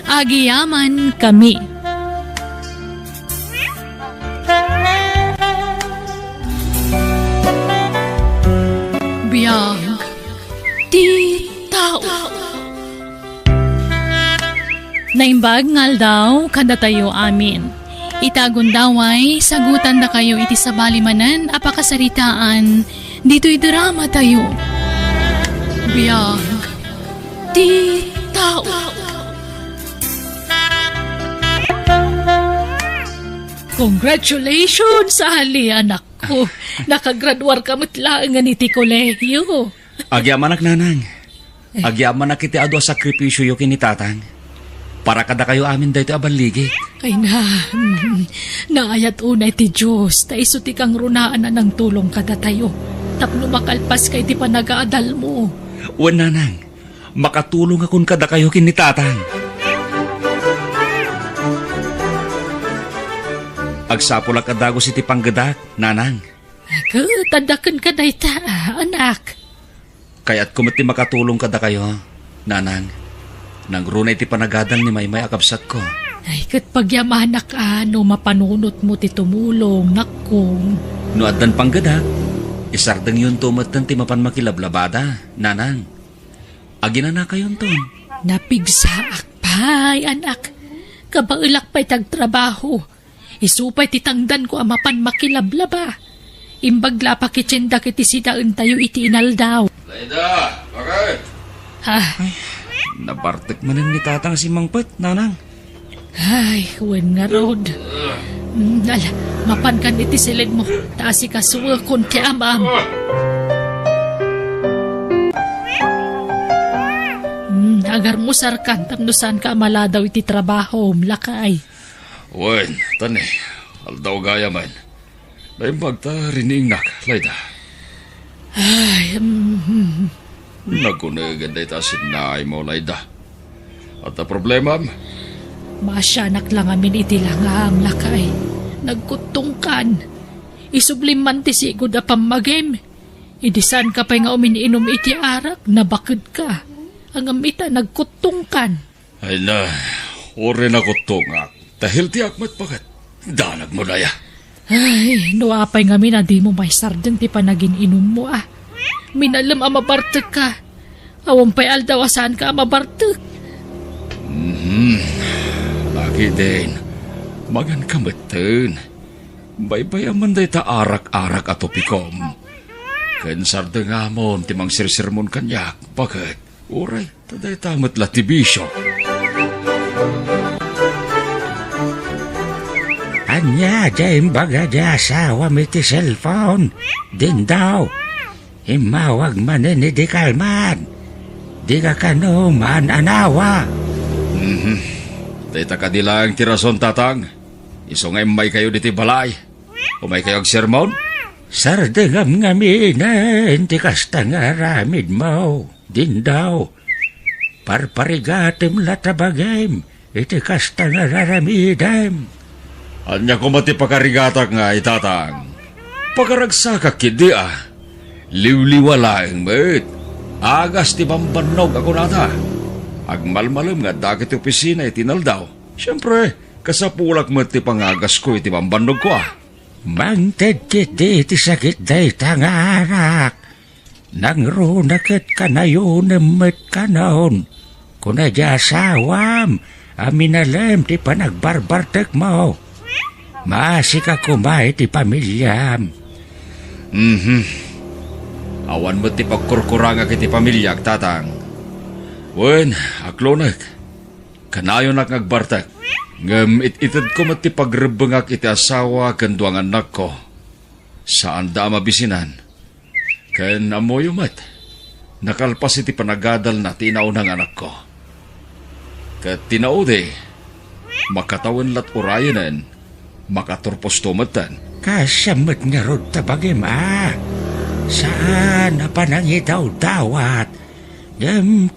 A: Agiyaman Kami. Biyag, ti tao. Naimbag ngal daw, kada tayo amin. Itagundaway, sagutan na kayo iti sabalimanan, apakasaritaan, dito'y drama tayo. Biyag, ti tao. Congratulations, Ali, anak ko. Nakagraduar ka matlaan nga niti kolehiyo.
F: Agyaman ak nanang. Agyaman ak iti ado sakripisyo yo kinitatang. Para kada kayo amin dahito abaligi.
A: Ay na, naayat unay ti Diyos, ta iso ti kang runaan na ng tulong kada tayo. Tapno makalpas kay ti panagaadal mo.
F: Wan nanang, makatulong akong kada kayo kinitatang. Agsapol ak adagos iti panggadak, nanang.
A: Ako, tadakan ka dayta, anak.
F: Kaya't kumati makatulong kada kayo, nanang. Nang runay ti panagadal ni Maymay akabsat ko.
A: Ay, kat pagyamanak ano, mapanunot mo ti tumulong, nakong.
F: No addan panggadak, isardang yun tumatan ti mapan makilablabada, nanang. Agina na kayon ton.
A: Napigsaak pa'y, anak. Kabailak pa'y tagtrabaho. Isupay ti tangdan ko amapan makilablaba. Imbagla pa kitsinda kiti sidaan tayo iti inaldaw.
D: Laida, bakit?
A: Ha?
F: Nabartek manan ni tatang si Mangpet, nanang.
A: Ay, wen nga rod. Ala, mapan kan iti silid mo. Taasi ka suwa kon ti amam. Agar mo sarkan, tapno saan ka maladaw iti trabaho, mlakay.
F: Wen, tani, aldaw gaya man. Naimbag ta riningnak, Laida.
A: Ay,
F: Nagunagan day ta sinay mo, Laida. At ang problema,
A: masyanak lang amin iti langam, lakay. Nagkutungkan. Isublim ti sigod a pamagem. Idisan ka pa nga uminiinom iti arak, nabakid ka. Ang amita nagkutungkan.
F: ay na, uri na ko tungak. Dahil ti akmat pakat, danag mo na ya.
A: Ay, nuapay nga na di mo may sardeng ti panagin inom mo ah. Minalam amabartek ka. Awampay aldaw asan ka amabartek.
F: Lagi din, magan kamatan. Baybay aman day ta arak-arak ato pikom. Kansar da nga mo, timang sirsirmon kanyak. Bakit? Uray, taday tamat latibisyo.
I: Anya, dyan baga dya asawa mi ti cellphone. Din daw. Imawag manin ni di kalman. Di ka kanuman anawa.
F: Day ta kadilang tirason tatang. Iso nga may kayo diti balay. O may kayo ag sermon?
I: Sardengam ngaminan ti kasta nga ramid mo. Din daw. Parparigatim latabagem. Iti kasta nga raramidem.
F: Anya ko mati pakarigatak nga itatang. Pagaragsakak kidi ah. Liwliwala ang met. Agas ti bambanog ako nata. Agmalmalam nga dakit opisina itinaldaw. Siyempre, kasapulak mo ti pangagas ko iti bambanog ko ah.
I: Mangted kiti ti sakit day tangarak. Nang runakit ka na yun met ka noon. Kuna di asawam, aminalam ti panagbarbartek mo. Maasi ka kumay ti pamilyam.
F: Awan mo ti pagkurkuranga kiti pamilyag tatang. Wen, aklonak. Kanayon nak ngagbartak. Ngam ititad ko mati pagrebengak iti asawa ken duang anak ko. Saan da mabisinan? Ken amoy umat. Nakalpas iti panagadal na tinaunang anak ko. Ket tinaude, makatawan lat urayanan, makaturpos tumatan,
I: Kasamot nga rod tabagim Saan na panangitaw dawat?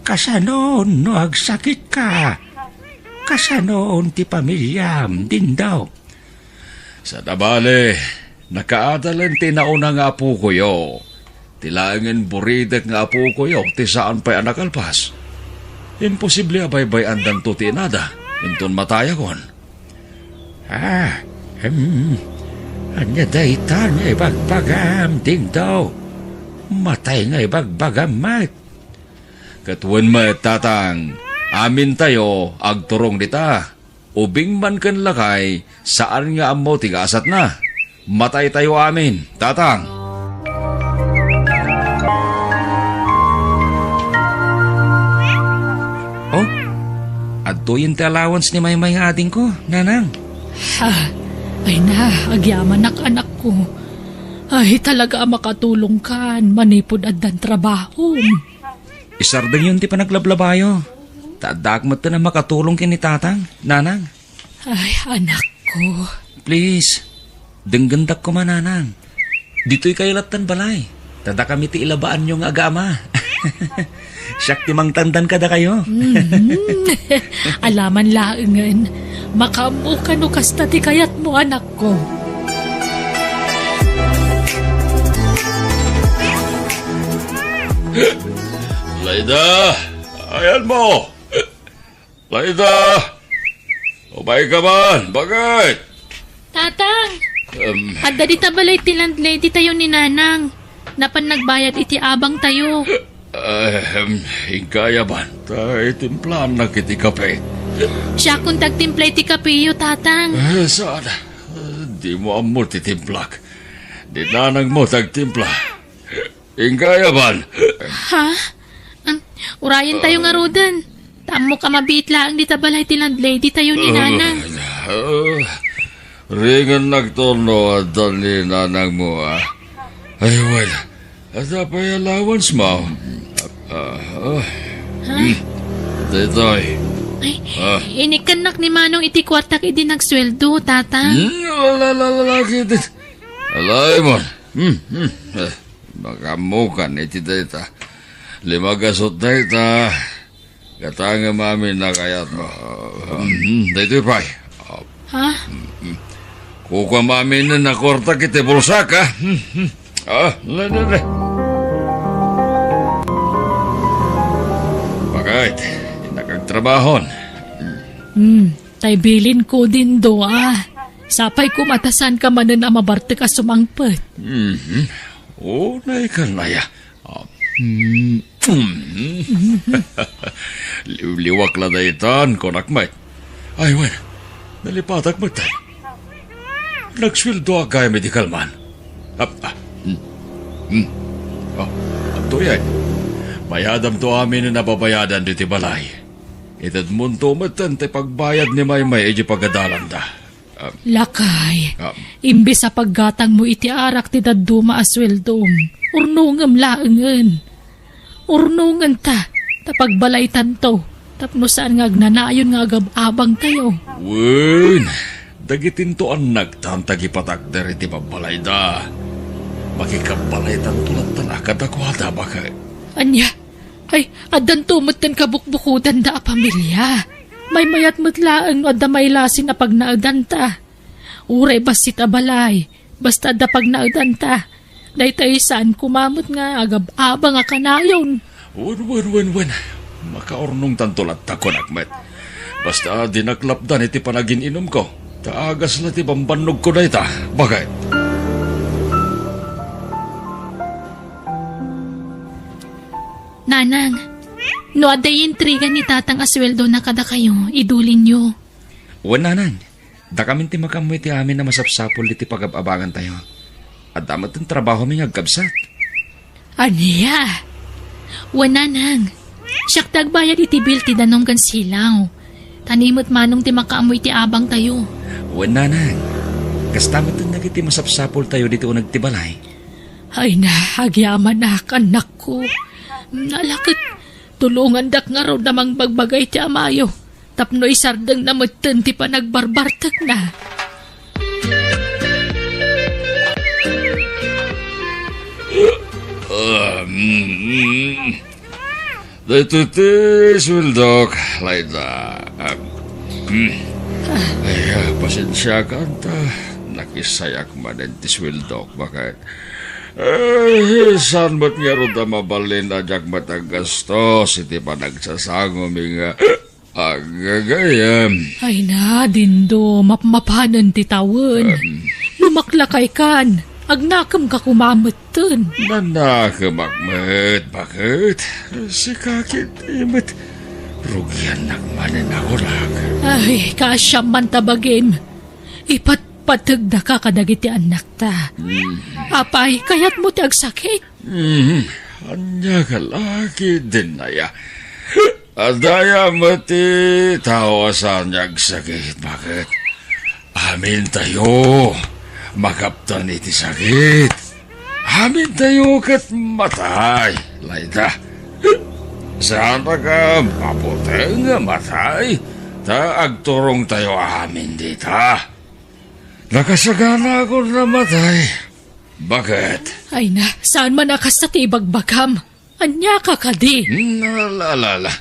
I: Kasanon no agsakit ka. Kasanon ti pamilyam din daw.
F: Sa nabali, nakaadalan ti nauna nga apo ko yo. Tilangan buridak nga apo ko yo, ti saan pa'y anak alpas. Imposible abay-bay andan to ti inada, inton mataya kon.
I: Anya dayta nga ibagbagam ding daw. Matay nga ibagbagam mat.
F: Katuan mat tatang, amin tayo agturong dita. Ubing man kan lakay, saan nga amo tigasat na. Matay tayo amin, tatang.
I: Oh, adtoyin ti allowance ni Maymay nga ating ko, nanang.
A: Ay na, agyaman anak ko. Ay, talaga makatulong kan, manipod addan trabaho.
I: Isardang yun ti panaglablabayo. Tadak mo na makatulong kini tatang, nanang.
A: Ay, anak ko.
I: Please, denggendak ko mananang. Dito'y kailatan balay. Tada kami ti ilabaan yung agama. Siyak ti mang tandan kada kayo.
A: Alaman laengen, makamu ka no kasta ti kayat mo anak ko.
F: Laida, ayan mo. Laida, umay ka man, bakit?
A: Tatang, adda di tabalay ti landlady tayo ni nanang. Napan nagbayad iti abang tayo.
F: Hingkaya man, tayo timplan na kiti kape.
A: Siya kung tagtimplay ti kapiyo, tatang.
F: Saan? Di mo amo titimplak. Di nanang mo tagtimpla. Hingkaya man.
A: Ha? Urayan tayo nga rodan. Tamo ka mabit lang di tabalay ti landlady tayo ni nanang.
F: Ringan nagtorno at ni nanang mo, Ay, wala. At apay allowance mo. Ditoy.
A: Ay, inikanak ni Manong iti kwartak idi nagsweldo, tatang.
F: Lalaki din. Alay mo. Baka mukan iti data. 5 gasot data. Katanga mami na kayat mo. Ditoy pay.
A: Ha?
F: Kuka mami na nakorta kiti bulsak, ha? Lala. Bakit? Nakagtrabahon.
A: Tay bilin ko din do, Sapay ko matasan ka manan na mabarte ka sumangpet.
F: Unay ka na ya. Liwak la daytan, konakmait. Ay, wan. Nalipatak mo tayo. Nagswildo agay medical man. Ato yan. Mayadam to amin na nababayadan diti balay. Itad munto matan te pagbayad ni Maymay iji pagadalan da.
A: Lakay, imbis sa paggatang mo iti arak ti daduma asweldom, urnungam laengen. Urnungan ta, tapagbalay tanto, tapno saan nga agnanayon nga agab-abang tayo.
F: Wen, dagitin to ang nagtantagi patakder iti pabalay da. Makikabalay tantulat tala kadakwada bakay.
A: Anya, ay, adan tumatan kabukbukudan da a pamilya. May mayat mutlaang adda may lasin na pag naadan ta. Uray basit abalay, basta adda pag naadan ta. Daytay saan kumamot nga agab-abang nga kanayon.
F: Wen. Makaornong tantulat ta konakmet. Basta dinaklapdan iti panagin inom ko. Taagas na ti bambanog ko dayta. Bakit?
A: Nanang, no aday intriga ni tatang asweldo na kada kayo, idulin nyo.
I: Wan nanang, da kami ti makamoy ti amin na masapsapol iti pagababangan tayo. At damat ang trabaho mi ngagkabsat.
A: Aniya? Nanang, siyak tagbayad iti bil ti danong kan silaw. Tanimot manong ti makaamoy ti abang tayo.
I: Wan nanang, kastamat ang nagiti masapsapol tayo dito nagtibalay.
A: Ay na, agyaman na kanak ko. Nalakit, tulungan dak nga raw namang bagbagay ti amayo. Tapno isardang namutan ti panagbarbartak na.
F: Dito ti suldok, Laida. Ay, pasensya ka ta. Nakisayak man ti suldok. Bakit? Saan ba't nga ron na mabalin na jak matagastos? Iti pa nagsasangom nga agagayam.
A: Ay na, Dindo, mapmapanan ti tawon. Lumaklakay kan. Agnakam ka kumamatan.
F: Nanakamakmat, bakit? Si kakit imit. Rugyan nagmanan ako lang.
A: Ay, kasyam man tabagim. Ipatpatag na ka kadagiti anak ta. Apay, kayat mo ti agsakit.
F: Anya ka laki din na ya. Adaya mati tawasan niyag sakit. Bakit? Amin tayo. Makaptan iti sakit. Amin tayo kat matay. Laida. Sana ka maputeng matay. Ta agturong tayo amin dita. Nakasagana ako na matay. Bakit?
A: Ay na, saan man akas sa tibagbagam? Anya ka kadi.
F: Nalalala.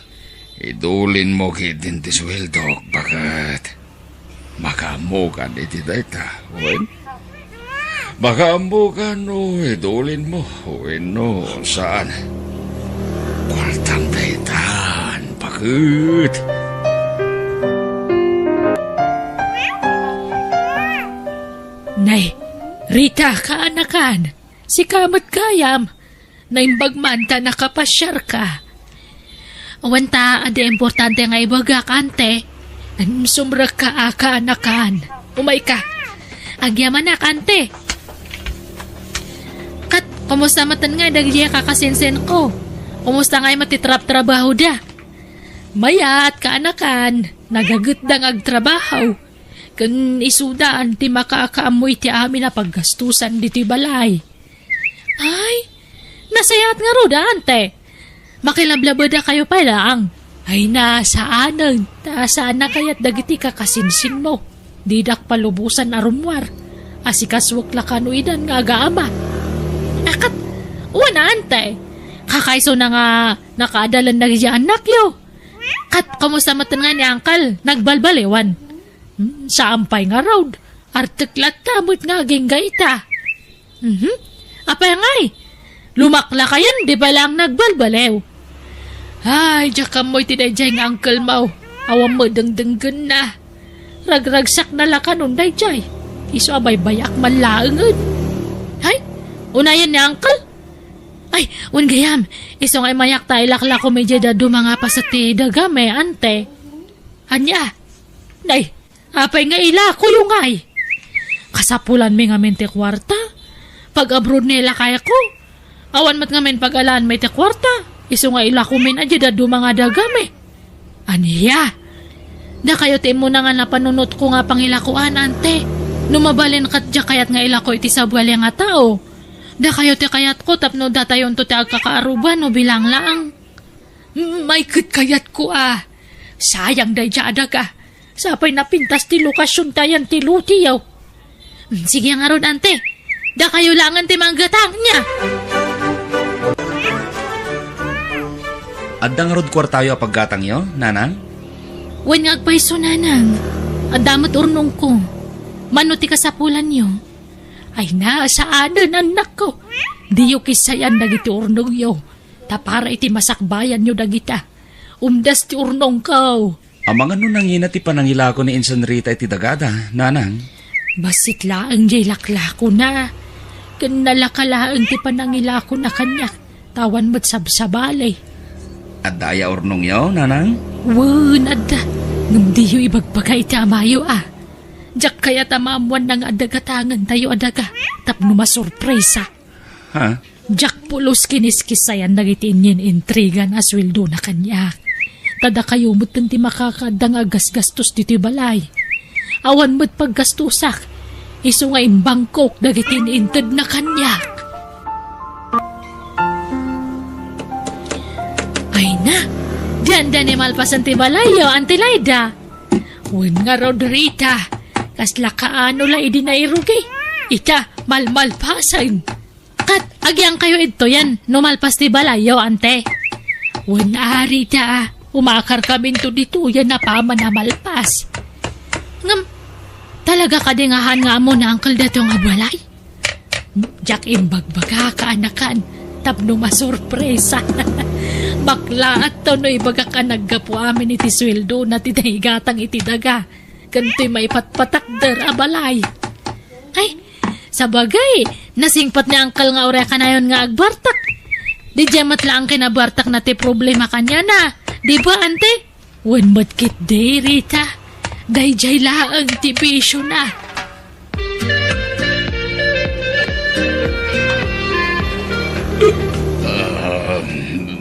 F: Idulin mo kitin ti sweldo. Bakit? Makamukan iti dayta. Uwin? Makamukan o idulin mo. Uwin no. Saan? Kwartang daytan. Bakit?
A: Nay, Rita, kaanakan. Si Kamat Kayam. Naimbagmanta nakapasyar ka. Awanta, ade importante nga ibaga kante. Sumrak ka kaanakan. Umay ka. Agyaman na kante. Kat, kumusta matan nga dagya kakasinsen ko? Kumusta nga'y matitrap-trabaho da? Mayat, kaanakan. Nagagut dang agtrabaho. Kan isudaan ti makakaamoy ti amin na paggastusan di ti balay. Ay, nasayat nga ro da, ante. Makilablabada kayo pa lang. Ay na, saanan. Saan na kaya't dagiti kakasinsin mo. Didak palubusan arumwar. Asikaswak lakanuidan nga agaama. Akat, una, ante. Kakaiso na nga nakadalan na gya anak yo. Kat, kamusta matan nga ni Angkal? Nagbalbaliwan. Saampay nga road. Artiklat tamot nga ginggaita. Apay ngay. Lumakla kayan, di ba lang nagbalbalew? Ay, diyak mo'y tinayjay nga uncle mo. Awam mo dengdenggan na. Ragragsak na lakanon dayjay. Iso abay bayak man laangod. Ay, unayan ni uncle? Ay, gayam. Iso ngay mayak tayo lakla ko medya dado mga pasati dagame, ante. Anya? Nay, apay nga ila ko yung ay. Kasapulan mi nga mente kwarta. Pag abroad nila kaya ko. Awan mat nga men pag-alaan may te kwarta. Iso nga ila ko men adya dado mga dagame. Aniya? Da kayo te mo na nga napanunot ko nga pangilakuan, ante. Numabalin kat dya kayat nga ila ko iti sabwali nga tao. Da kayo te kayat ko tapno datayon to te agkakaaruban o bilang laang. May kit kayat ko Sayang day dya adaga. Sapay napintas ti lokasyon tayan ti lutiyaw. Sige nga ron, ante. Da kayo langan ti manggatang niya.
J: Addang rod kwartayo a paggatang yo, nanang?
A: Wen nga agpaiso, nanang. Adamat urnong ko. Mano ti kasapulan yo. Ay na, saanan anak ko. Di yo kisayan dagiti urnong yo. Tapara iti masakbayan yo dagita. Umdas ti urnong ko.
J: Amang ano nangina ti panangilako ni Insan Rita iti dagada, nanang?
A: Basit laang jay laklako na. Kanalakalaang ti panangilako na kanyak. Tawan mo't sabsabalay.
J: Adaya urnong yo, nanang?
A: Wan, adda. Ngumdi yu ibagbagay ti amayo Diyak kaya tamamuan ng adagatangan tayo adaga. Tapno masurpresa.
J: Ha?
A: Diyak pulos kiniskisayan nagitinyin intrigan aswildo na kanyak. Tada kayo mo't ti makakadang agas-gastos dito balay. Awan mo't paggastusak. Iso nga imbangkok dagitin inted na kanyak. Ay na, diyan ni malpasan ti balay yo, Auntie Laida. Wen nga Rodrita, kasla kaano la idi na irugi. Ita, malmalpasan. Kat, agyang kayo ito yan. Numalpas ti balayo, ante. Wanari ta. Umakar kami to dito yan na pa manamalpas. Ngam, talaga kadingahan nga mo na angkal dato nga balay. Jack imbagbaga kaanakan. Tapno masurpresa. Bakla at to no ibaga ka naggapo amin iti sweldo na tinahigatang iti daga. Kanto'y may patpatakder abalay. Ay, sa bagay, nasingpat ni angkal nga ore ka na yun nga agbartak. Di jamat lang kinabartak na ti problema kanya na. Di ba, ante? Wan matkit day, Rita. Day jay laang ti bisyo na.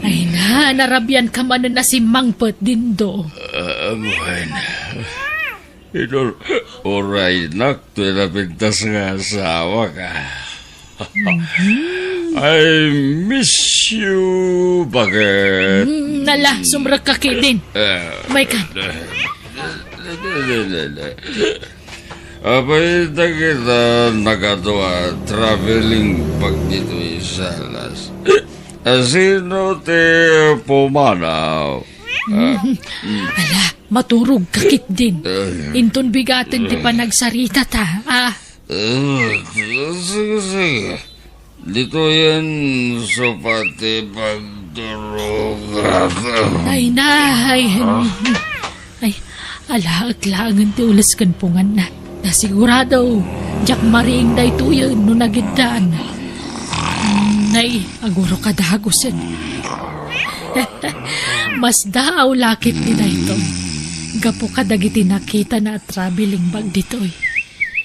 A: Ay na, narabyan ka man na si Mangpet din do.
F: Bueno. Ito, oray nak, pinapintas nga asawa ka. I miss you, bakit?
A: Nala, sumrak ka din. May kan.
F: Abay na kita nakatawa traveling pag dito isalas. Sino te pumanaw?
A: Ala, maturog kakit din. Inton bigatin ti panagsarita ta.
F: Sige. Dito yan sa pati pagdurog.
A: Ay na, ay, ala, aklangan ti ulas kan pungan na. Nasigurado, Jack Maring day tuyan no nagidaan. Nay, aguro kadagosan. Mas daaw lakit ni dayto. Gapo kadagiti nakita na traveling bag ditoy.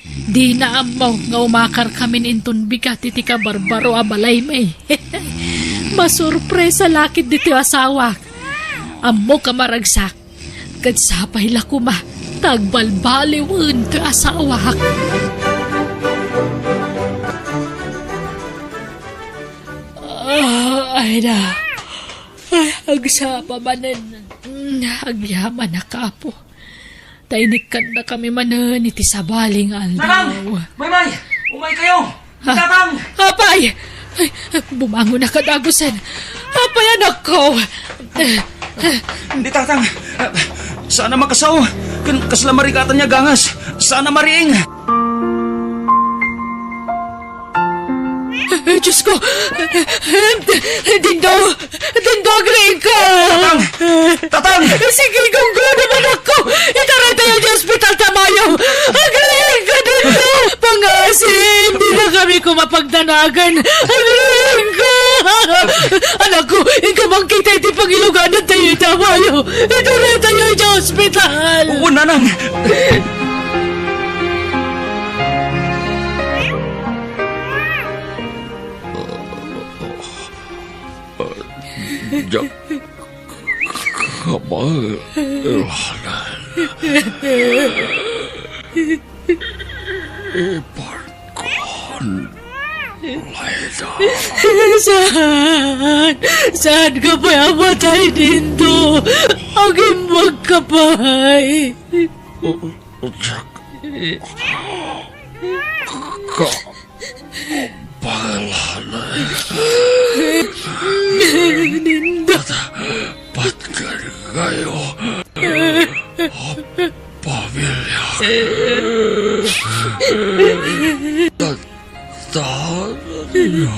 A: Di na amaw nga umakar kami inton bigat iti ka barbaro abalay may. Masurpresa lakit dito asawa. Amo ka maragsak. Kadsapay lakuma. Tagbalbaliwan ti asawa. Ay na. Ay, agsapa manan. Agyaman na kapo. Tainikan na kami manan iti sabaling aldaw.
J: May! Umay kayo! Tatang!
A: Apay! Ay, bumangon na kadagusan. Apay, anak ko!
J: Hindi, Tatang. Sana makasaw. Kasla marikatan niya gangas. Sana mariing.
A: Diyos ko! Dindo, green ka!
J: Tatang!
A: Sige, kung gulo naman ako! Itaray tayo di hospital tamayaw! Agaling ka, Dindo! Pangasin! Di na kami kumapagdanagan! Agaling ka! Anak ko, ikaw mang kita iti pangiluganan tayo tamayaw! Itaray tayo di hospital!
J: Oo, nanang!
F: Jack, kamal. Iparkon. Laida.
A: Saan ka pa amatay dito? Aging magkapay.
F: Jack. Palala. Patkan kayo. Pamilya. Tahan niyo.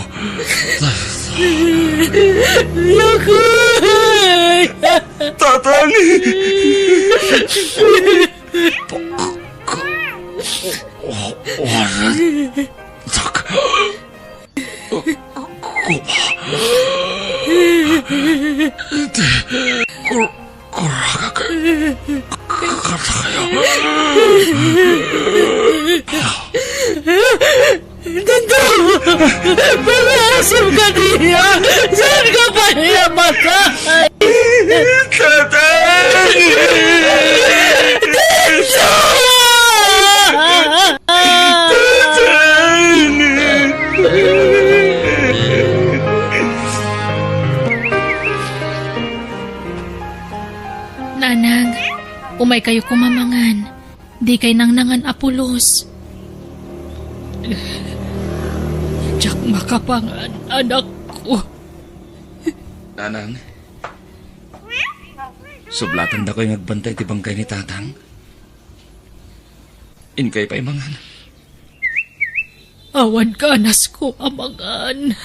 A: Lakay!
J: Tatang!
F: Waran. Tak. Kupa. Hindi. Kuraga kayo. Kata kayo.
A: Dindo! Pag-asim ka niya! Saan ka pa niya matay?
J: Tatang!
A: Dindo! Nanang, umay kayo kumamangan. Di kay nangnangan apulos. Jack makapangan anak ko.
J: Nanang, sublatan da ko yung nagbantay ti bangkay ni tatang. Inkay pa imangan.
A: Awan ka anas ko, amangan.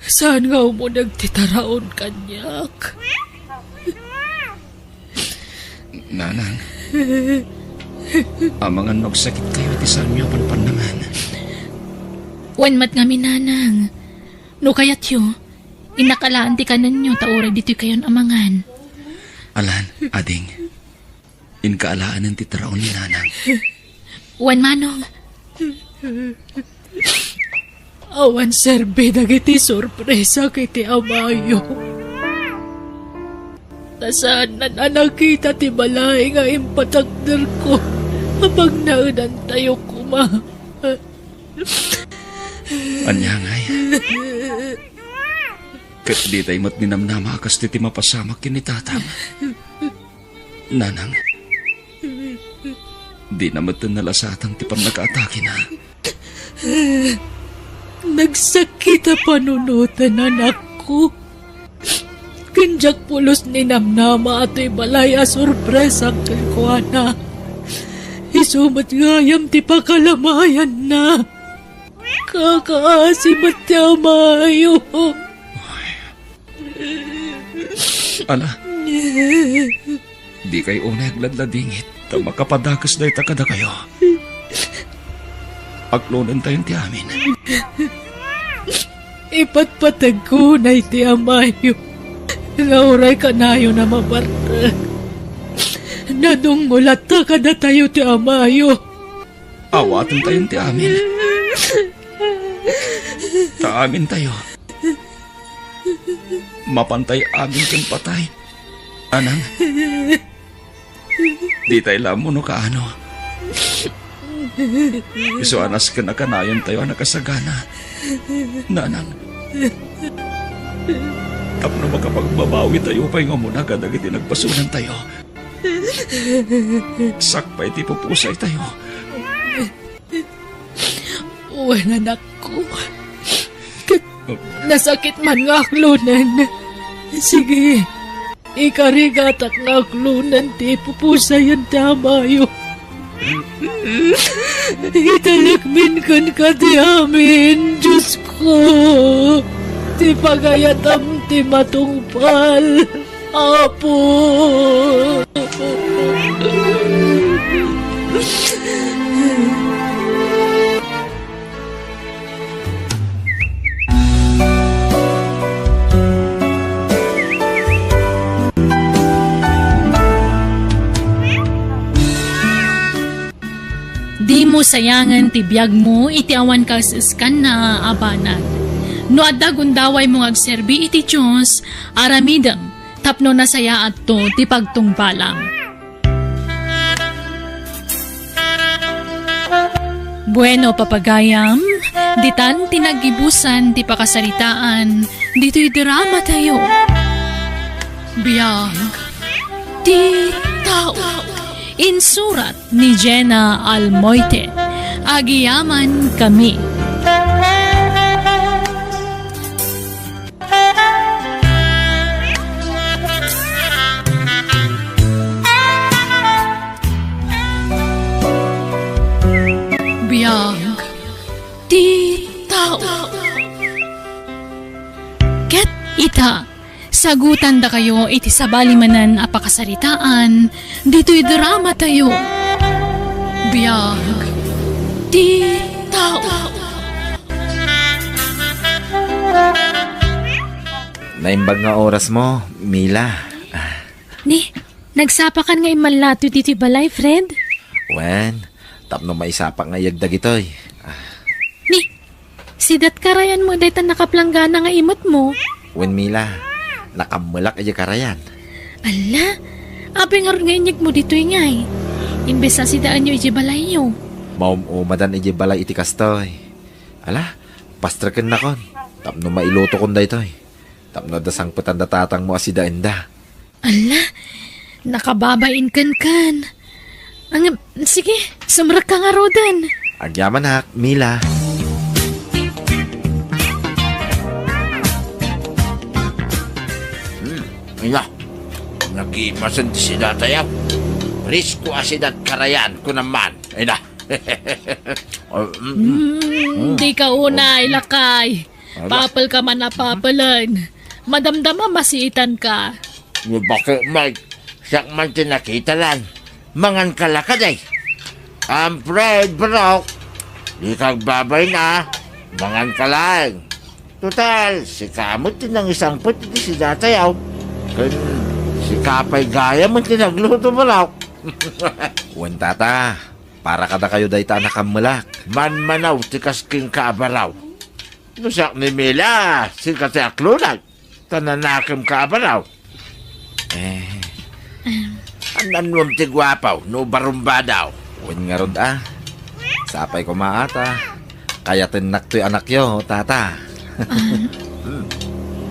A: Saan nga mo nagtitaraon kanyak?
J: Nanang, amangan magsakit kayo ti saan niyo panpanangan.
A: Wan mat nga minanang. No kayat yo, inakalaan ti kanan nyo, taura dito kayon amangan.
J: Alan, ading, inkaalaan ng titaraon ni nanang.
A: Wan manong. Awan serbe dagiti sorpresa kiti amayo. Nasaan na nakita ti balay nga impatagder ko kapag naunan tayo kuma.
J: Anyangay. Kat di tayo mat ninamnama akas ti mapasamak kini tatang. Nanang, di na mat nalasatang ti panagkaatake na.
A: Nagsakita panunutan anak ko. Kinjak pulos ni namnama ato'y balay a sorpresa kalkuana. Isumat ngayam ti pakalamayan na. Kakaasimat ti amayo.
J: Ala, di kayo unay agladladingit. Ta makapadakas dahi takada kayo. Aglunan tayong ti amin.
A: Ipatpatag ko na iti amayo. Nauray ka nayo na mabarta. Nadungulat ta kada tayo ti amayo.
J: Awatan tayong ti amin. Ta amin tayo. Mapantay amin kang patay. Anang, di tayo lamo no kaano. Iso anas ka na kanayon tayo nakasagana. Nanang, tapno makapagbabawi tayo pa nga muna kadag iti nagpasunan tayo. Sakpay ti pupusay tayo.
A: Uwan anak ko. Nasakit man nga aklunan. Sige, ikarigatak nga aklunan ti pupusayan ti amayo. Italagmin kan ka ti amin, Diyos ko. Ti pagayatam ti matungpal, Apo. Di mo sayangan ti biyag mo, iti awan ka siskan na abanag. No adda gundaway mong agserbi iti Diyos, aramidam, tapno na saya ato ti pagtungpalang. Bueno, papagayam, ditan tinagibusan ti pakasaritaan, dito'y drama tayo. Biyag, ti tao. Insurat ni Jenna Almoite. Agiyaman kami. Biyag ti tao. Ket ita. Sagutan da kayo iti sabalimanan apakasaritaan, dito'y drama tayo. Biyag ti tao.
H: Naimbag nga oras mo, Mila.
A: Ni, nagsapakan nga imalato dito'y balay, Fred?
H: Wen, tapno maisapak nga yagdag itoy.
A: Ni, sidat karayan mo daytan nakaplanggana nga imot mo.
H: Wen, Mila, nakamulak aja karayan.
A: Ala, apeng nga inyag mo dito'y ngay. Imbes sa sidaan nyo iji balay nyo.
H: Maum-umadan iji balay iti kastoy. Ala, pastraken na kon. Tapno mailuto kon da itoy. Tapno dasang petanda tatang mo asidaan da.
A: Ala, nakababain kan. Sige, sumrak ka nga rodan.
H: Agyaman hak, Mila.
K: Nagimasan ti si datayaw. Risko asidat karayan ko naman. Ay na.
A: Di ka una, ilakay. Papal ka man na papalan. Madamdama masiitan ka.
K: Bakit Mike? Siyak man tinakita lang. Mangan kalakad ay. I'm Fred bro. Di kag babay na. Mangan ka lang. Total, si kamot din ng isang puti si datayaw. Kan si kapay gaya mo tinagluto mo raw.
H: Wan tata, para kada kayo dayta nakamalak.
K: Man-manaw ti kasking kaabaraw. Nusak ni Mila, si kataklunan. Tananakim kaabaraw. Ananwam ti gwapaw, no barumba daw.
H: Wan nga ron sapay ko maata. Kaya tinak to'y anak yo, tata.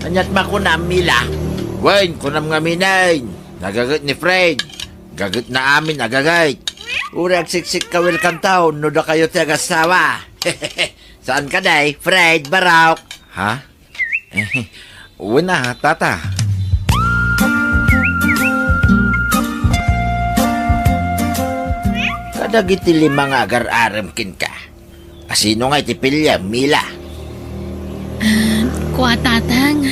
K: Anyat makunam Mila. Wen, kunam nga minayin. Nagagat ni Fred. Gagat na amin, nagagait. Urag siksik ka welcome town, no da kayo tiagasawa. Saan ka day, Fred Barok?
H: Ha? Wan na, tata.
K: Kadagiti lima nga agar-aram kin ka. Asino nga itipilya, Mila?
A: Kuha tatang.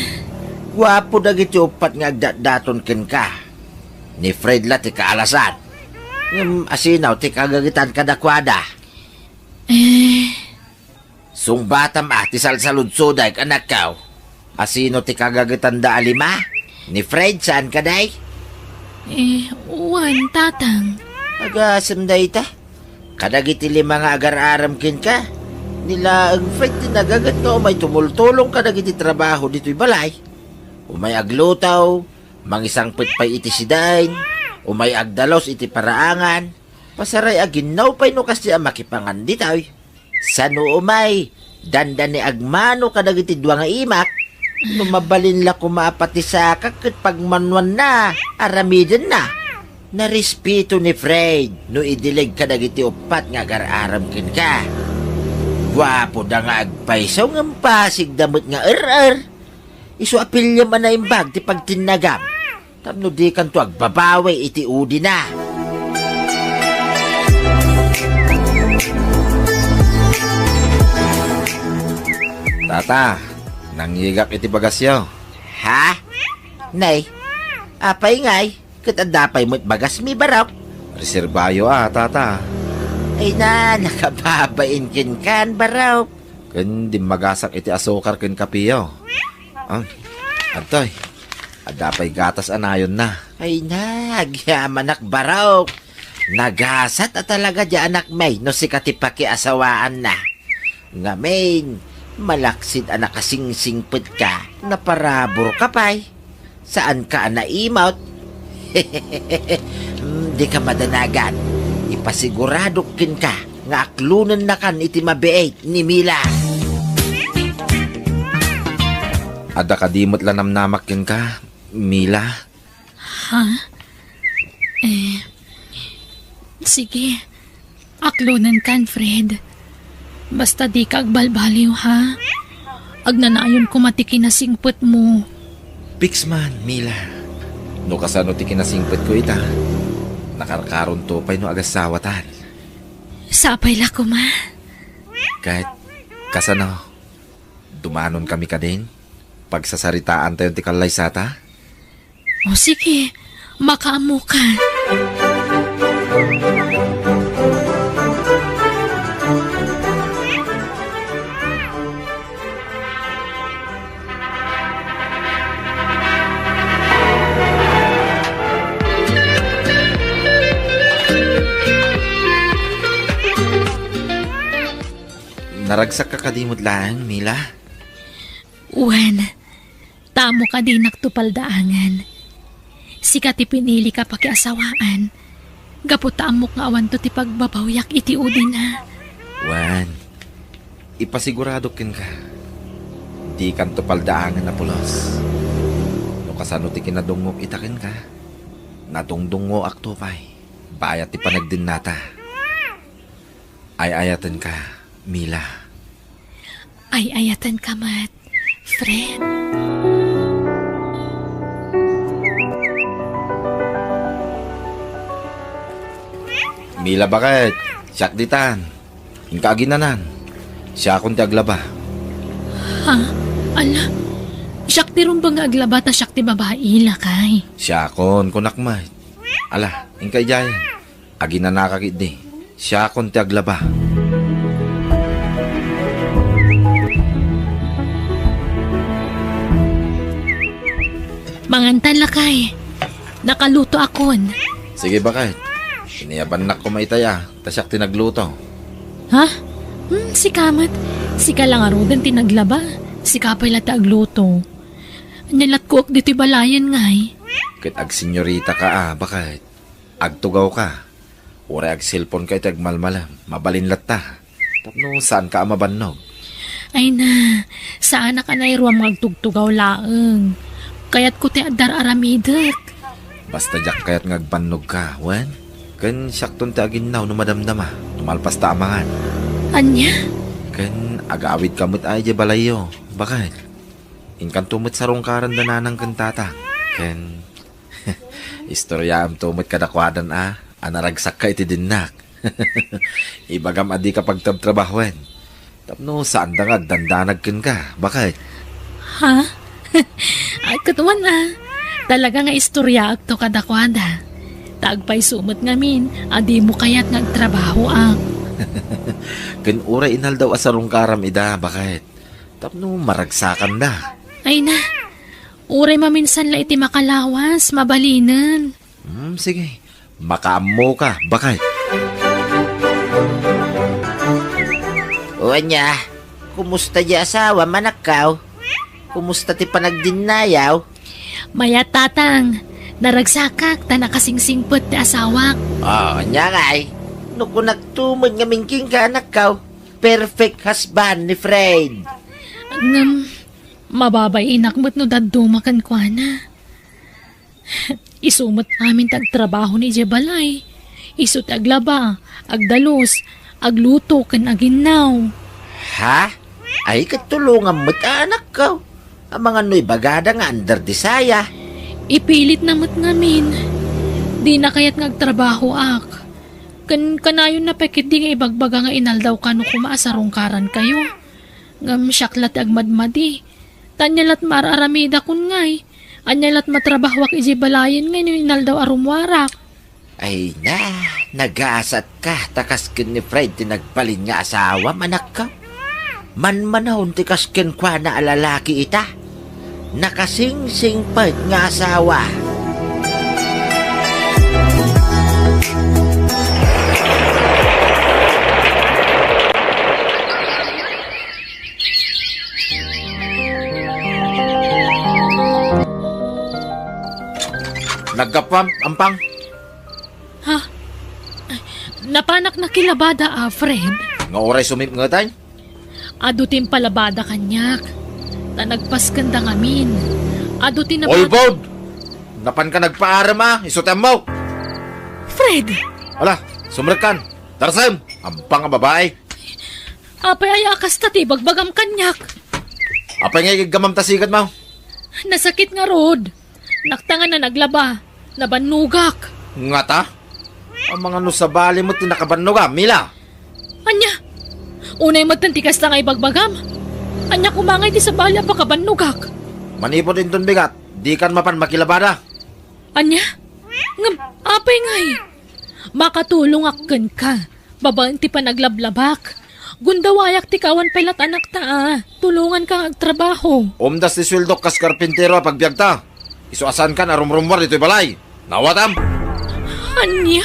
K: Gwapo dagiti upat nga agdat-daton kin ka. Ni Fred la ti kaalasan. Asinaw ti kagagitan kadakwada. Sungbatam ti salsaludsuday anak kaw. Asino ti kagagitan da alima? Ni Fred saan ka day?
A: Uwan tatang.
K: Agasam day ta. Kadagiti lima nga agar-aram kin ka. Nila ang Fred ti nagagat no may tumultulong kadagiti trabaho dito'y balay. Umay aglutaw. Mangisang pitpay iti sidain, umay agdalos iti paraangan, pasaray aginaw pa'y no kasi ang makipangan ditaw. Sano umay, dandan ni agmano kadag iti dua nga imak, numabalin la kumapati sa kakit pagmanwan na, aramidin na. Narespeto ni Fred, no idilig kadag iti upat nga gar-aram kin ka. Gwapo da nga agpaysaw ng pasig damot nga Isu apilya man na imbag ti pagtinagam. Tapno di kan to agbabawi iti udi na.
H: Tata, nangyigak iti bagasyo.
K: Ha? Nay, apay ngay, katadapay mo't bagas mi barap.
H: Reserbayo tata.
K: Ay na, nakababain kin kan barap.
H: Kan di magasak iti asukar ken kapiyo. Antoy, adapay gatas anayon na.
K: Ay na, agyamanak barap. Nagasat at talaga di anak may no si katipaki asawaan na. Nga main, malaksid anak kasingsingpit ka, naparabor ka pa'y. Saan ka naimaut? Di ka madanagan. Ipasigurado kin ka, nga aklunan na kan iti mabeet ni Mila.
H: Ada kadimot lanamnamak ken ka, Mila.
A: Ha? Sige. Aklunan kan, Fred. Basta di ka agbalbaliw, ha? Agnanayon ko matiki na singput mo.
H: Pixman, Mila. No kasano ti kinasingpet ko ita. Nakarkaron to pa'y no agasawatan.
A: Sapay la ko, ma.
H: Kahit kasano, dumanon kami ka din. Pagsasaritaan tayo ti kalay sata.
A: O sige, makaamo ka.
H: Naragsak ka kadimot lang, Mila.
A: Uwan, tamo ka din naktupaldaangan. Sikat ipinili ka pakiasawaan. Gaputamok nga awan to ti pagbabawyak iti udin ha.
H: Wan, ipasigurado kin ka. Di kan tupaldaangan na pulos. No kasano ti kinadungok itakin ka. Nadungdungo aktupay. Bayat ti panagdin nata. Ay-ayatan ka, Mila.
A: Ay-ayatan ka mat, Fred.
H: Mila bakit? Siyak ditan. Ingkaginanan. Siya akong tiaglaba.
A: Ha? Ala, siyak ti rin bang aglaba ta siyak ti babae lakay?
H: Siya akong kunakmay. Ala, ingkay jayan. Aginan nakakit di. Siya akong tiaglaba.
A: Mangantan lakay. Nakaluto akon.
H: Sige bakit? Iniyaban na ko maitaya. Tasyak tinagluto.
A: Ha? Si Kamat. Si ka lang arudan tinaglaba. Si Kapay lata agluto. Anyalat ko ak dito'y balayan ngay.
H: Kit ag senyorita ka bakit? Agtugaw ka. Ure ag cellphone kay tagmalmala. Mabalin latta. Tapno saan ka mabannog?
A: Ay na, saan na ka na iruam magtugtugaw laeng. Kaya't ko ti adar aramidek.
H: Basta jak kayat ngagbannog ka, wen? Kan syakton ti aginaw no madamdama. Tumalpas ta amangan.
A: Anya?
H: Kan agawid kamot ay di balayo. Bakit? Inkan tumot sa rongkaran dananang kantata. Kan istorya am tumot kadakwadan anaragsak ka iti dinnak. Ibagam adi kapag tabtrabahoen. Tapno saan da nga dandanag ka. Bakit?
A: Ha? Ay katuan Talaga nga istorya ak to kadakwada. Tagpay sumot ngamin, adi mo kaya't nagtrabaho ak.
H: Kan ura inal daw asarong karam ida, bakit? Tapno maragsakan da.
A: Ay na, uray maminsan la iti makalawas, mabalinan.
H: Sige, makaamo ka, bakit?
K: O anya, kumusta di asawa manakaw? Kumusta ti panagdinayaw?
A: Maya tatang, naragsakak ta nakasingsingpot ti asawak.
K: Anya ngay. No kung nagtumod nga mingking ka nakaw, perfect husband ni Fred.
A: Mababay inakmot no dadumakan kwa na. Isumot amin tagtrabaho ni Jebalay. Isut aglaba, agdalos, agluto kan aginaw.
K: Ha? Ay katulungan mo't anak ko. Ang mga noy bagada nga under disaya.
A: Ipilit namot ngamin. Di na kaya't ngagtrabaho ak. Kanayon na pekit di nga ibagbaga nga inaldaw ka no kumaasarong karan kayo. Ngam syaklat agmadmadi. Tanyalat mararamida kun ngay. Anyalat matrabahwak ijibalayan ngay no inaldaw arumwarak.
K: Ay na, nag-aasat ka. Takas kin ni Fred tinagbalin nga asawa manak ka. Manmanahon tikas kin kwa na alalaki ita. Nakasing-sing pa nga asawa.
H: Nagkapam, ampang.
A: Ha? Napanak na kilabada Fred.
H: Nga oray sumip nga tayo.
A: Adutin palabada kanyak. Ta nagpaskanda ngamin. Adutin na
H: All board! Napan ka nagpaaram isutem mo.
A: Fred!
H: Ala, sumrekan. Tarsem, ampang nga babae.
A: Apay ay akas tati bagbagam kanyak.
H: Apay nga igamam tasikat mo.
A: Nasakit nga rod. Naktangan na naglaba. Nabanugak.
H: Nga ta? Ang mga nusabali mo tinakabannog Mila.
A: Anya? Unay magtantikas na nga ibagbagam. Anya kumangay di sa balya pa kabanugak.
H: Manipot din ton bigat. Di kan mapan makilabada.
A: Anya? Ngam, apay ngay. Makatulong akkan ka. Babaan ti panaglablabak. Gundawayak ti kawan pelat anak ta Tulungan kang agtrabaho.
H: Umdas ti sweldo kas karpintero pagbiag ta. Isuasan ka na rumrumwar dito'y balay. Nawatam.
A: Anya?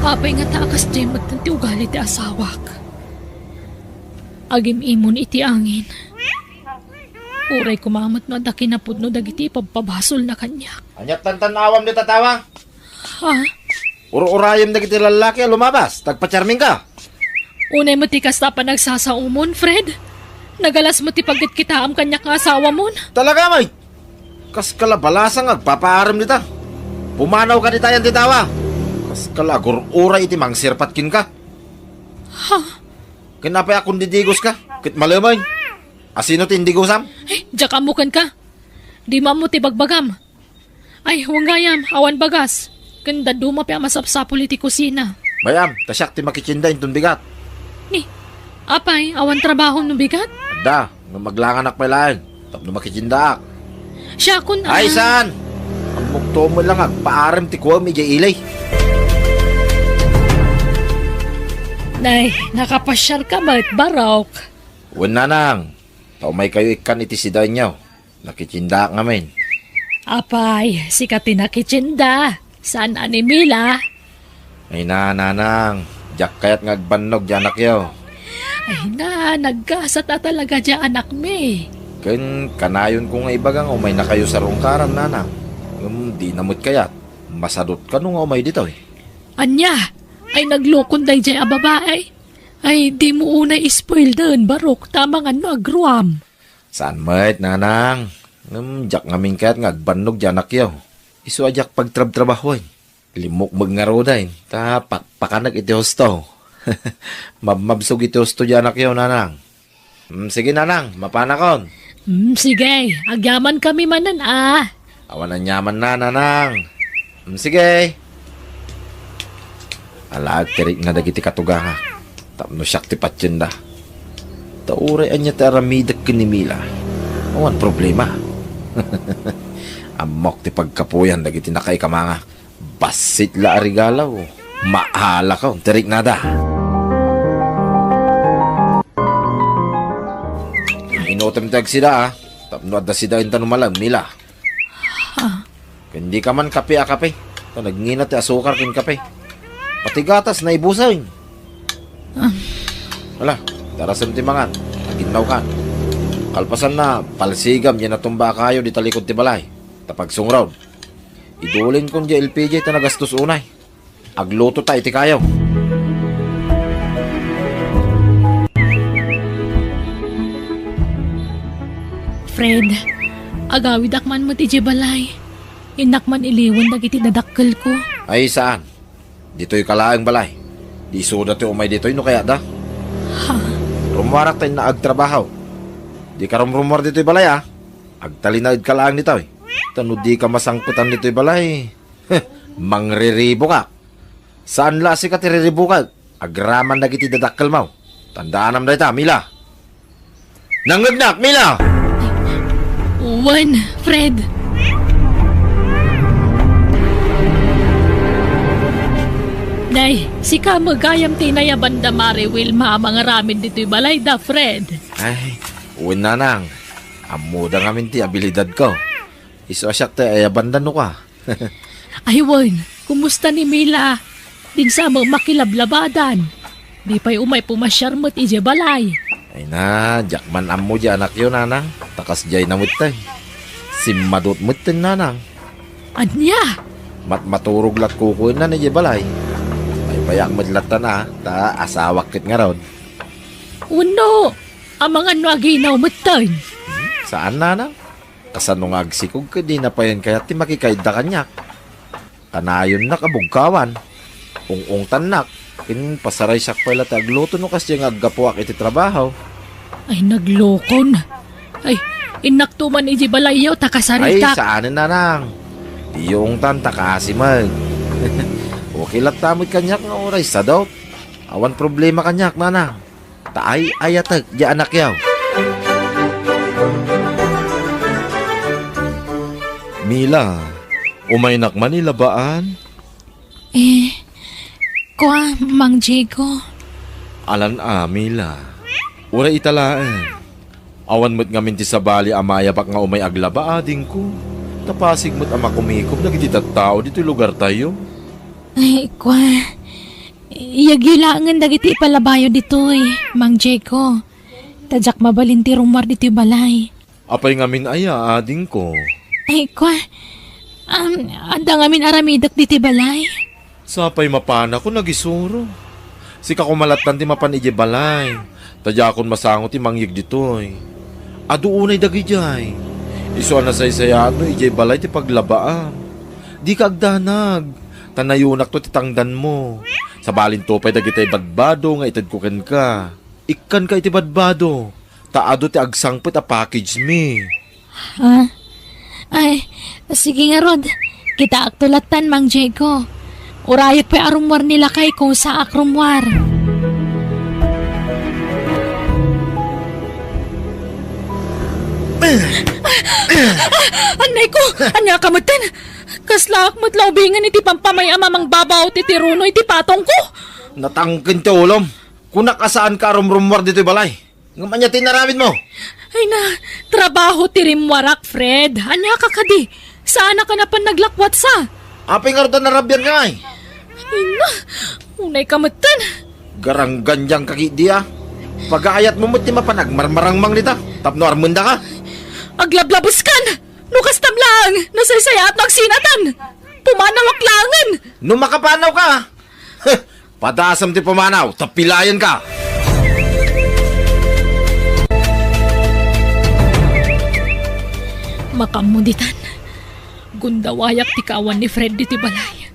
A: Apay nga takas di magtanti ugali ti asawak. Agim imon iti angin. Uray kumamot no da kinapudno dagiti pagpabasol na kanya.
H: Anyat tantanawam di tatawa.
A: Ha?
H: Uro-urayam na kiti lalaki lumabas. Tagpacharming ka.
A: Unay mo ti kasta pa nagsasaumon, Fred. Nagalas mo ti pagkat kita am kanya nga asawa mon.
H: Talaga may. Kas kalabalasang agpapaaram dita. Pumanaw ka di tayan titawa. Kas kalagur-uray iti mangsirpatkin ka.
A: Ha?
H: Kinapay akong didigos ka. Kit malamay. Asino ti indigosam?
A: Diyak amukan ka. Di mo ti bagbagam. Ay, wanggayam, awan bagas. Ganda duma pa masapsapol iti kusina.
H: Bayam, tasyak ti makichinda intong bigat.
A: Ni, apay, awan trabaho no bigat?
H: Ada, nga maglanganak pa lain. Tapno makichinda ak.
A: Siya kun
H: Ay, san? Ang mukto mo lang agpaaram ti kuwa medya ilay.
A: Nay, nakapasyal ka ba barok?
H: Wala nang. Taumay kayo ikan iti siday niyo. Nakichinda ak ngamin.
A: Apay, sikat tinakitsinda. Saan ani Mila?
H: Ay nanang. Diyak kayat ngagbannog diyanak yaw.
A: Ay na, nagkasat na talaga dya anak me.
H: Ken kanayon ko nga ibagang umay na kayo sa rungkaran nanang. Di namot kayat. Masadot ka nung umay dito eh.
A: Anya, ay naglukon day dya babae. Ay, di mo unay ispoil doon, barok. Tamang ano, agruam.
H: Saan mayt nanang? Diyak ngamin kayat ngagbannog diyanak yaw. Isu ajak pagtrab-trabaho eh. Limok magngarodain. Ta pakanag iti hosto. Mabsog iti hosto diyanak yaw nanang. Sige nanang, mapanakon.
A: Sige, agyaman kami manan ah.
H: Awan ang yaman na nanang. Sige. Alag tirik nga dagiti katugaha. Tapno siyak ti patsyenda. Tauray anya ti aramidak kinimila. Awan problema. Amok ti pagkapuyan dagiti nakay kamanga. Basit la arigalaw. Mahala ka, tirik nada. Inutem tag sila tapno adda sida intan malam nila. Hindi ka man kape kape. Ito nagnginat ti asukar kin kape. Pati gatas na ibusaw. Wala, darasan ti mangan. Naginaw ka. Kalpasan na, palsigam yan natumba kayo di talikod ti balay. Tapag sungraw. Idulin kong di LPG ta nagastos unay. Agluto ta iti kayaw.
A: Fred, agawid akman mo ti balay. Inakman iliwan dagiti dadakkel ko.
H: Ay saan? Dito'y kalaang balay. Di suda ti umay dito'y no kaya da? Rumarak tayo na agtrabaho. Di ka rumrumar dito'y balay Agtalinaid ka lang nito'y. Tano di ka masangputan dito'y balay. Mangriribo ka. Saan lasi ka tiriribo ka? Agraman na kiti dadakkel mo. Tandaan nam dahi ta, Mila. Nangagnak, Mila!
A: Uwan, Fred. Nay, si ka magayam tinaya banda mare Wilma mga ramin dito'y balay da, Fred.
H: Ay, uwin na nang. Amuda nga minti abilidad ko. Iso asyak te ay abandan no ka.
A: Ay, Wan, kumusta ni Mila? Din sa mga makilablabadan. Di pa'y umay pumasyarmot ije balay.
H: Ay na, jakman amo di anak yun, nanang. Takas jay namut tay. Simadot mut tin, nanang.
A: Anya?
H: Maturog lat kukuin na ni balay. Ay payak madlatan ta asawak kit nga ron.
A: Uno, ang mga nuaginaw mo tayo.
H: Saan, nanang? Kasano nga agsikog ka di na pa yan kaya ti makikaida kanyak. Kanayon na kabugkawan. Ung tanak. In pasaray sak pala tagluto no kasi nga aggapuak iti trabaho.
A: Ay, naglokon. Ay, inaktuman ije balayaw
H: Ay,
A: takasaritak.
H: saanin nanang? Di yung tanta kasi man. Okay lang tamod kanyak nga oray sa daw. Awan problema kanyak, nanang. Taay ayatag, di anak yaw. Mila, umaynak man nilabaan?
A: Kwa, Mang Diego.
H: Alan Mila. Ura italaan. Awan mo't nga minti sa bali amaya bak nga umay aglaba ading ko. Tapasig mo't ama kumikom nagititat tao dito'y lugar tayo.
A: Ay, kwa. Iyagilangan dagiti palabayo dito'y, Mang Diego. Tadyak mabalinti rumar dito'y balay.
H: Apay nga min aya ading ko.
A: Ay, kwa. Anda nga min aramidak dito'y balay.
H: Sapay mapana ko nagisuro. Sika kumalatan ti mapan ije balay. Tadya akon masangot ti mangyig ditoy. Adu unay dagi jay. Iso na say-sayado ije balay ti paglabaan. Di ka agdanag. Tanayunak to ti tangdan mo. Sa balin topay dagitay badbado nga itad kuken ka. Ikkan ka iti badbado. Taado ti agsangpit a package me.
A: Ay, sige nga Rod. Kita aktulatan, Mang Diego. Urayag pa arumwar nila kay kung sa akrumwar. Anay ko! Anya kamatan! Kaslak matlaubingan iti pampamay amamang babaw ti tiruno iti patong ko!
H: Natangkin ti ulom. Kung nakasaan ka rumrumwar dito balay. Ngamanya tinaramid mo.
A: Ay na, trabaho ti rimwarak, Fred. Anya ka kadi? Saan ka na pan naglakwat sa?
H: Apay nga rin narabyan ka ay.
A: Ay na, unay kamatan.
H: Garang ganjang kaki dia. Pag-aayat mo mo't ti mapanagmarmarang mang nita. Tapno armunda ka.
A: Aglablabos kan! Nukas tablang! Nasaysaya at nagsinatan! Pumanawak langan!
H: Nung makapanaw ka. Padasam ti pumanaw. Tapilayan ka.
A: Makamuditan. Gundawayak ti kawan ni Fred di ti balay.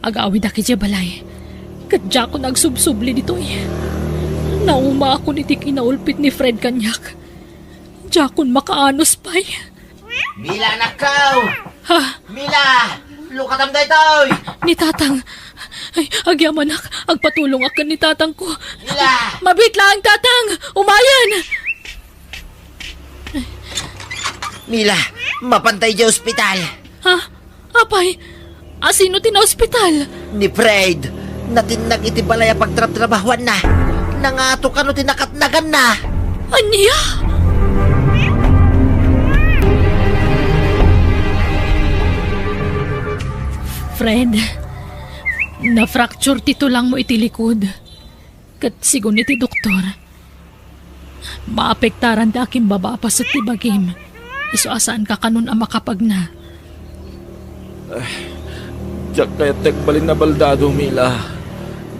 A: Agawid aki di balay. Kadya ko nagsubsubli dito'y. Nauma ako ni ti kinaulpit ni Fred kanyak. Jakon makaanos pa'y.
K: Mila, nakaw!
A: Ha?
K: Mila! Lukatam day toy!
A: Ni tatang. Ay, agyamanak. Agpatulong akan ni tatang ko.
K: Mila!
A: Mabit lang, tatang! Umayan!
K: Mila, mapantay di ospital.
A: Ha? Apay? Asino ti na ospital?
K: Ni Fred, natinag iti balaya pagtrap-trabahuan na. Nangato ka no tinakatnagan na.
A: Anya? Fred, na-fracture ti tulang mo iti likod. Kat sigun iti doktor, maapektaran ti aking babapas at tibagim. Isuasaan ka kanun ang makapag na.
J: Diyak kayat nagbalin na baldado, Mila.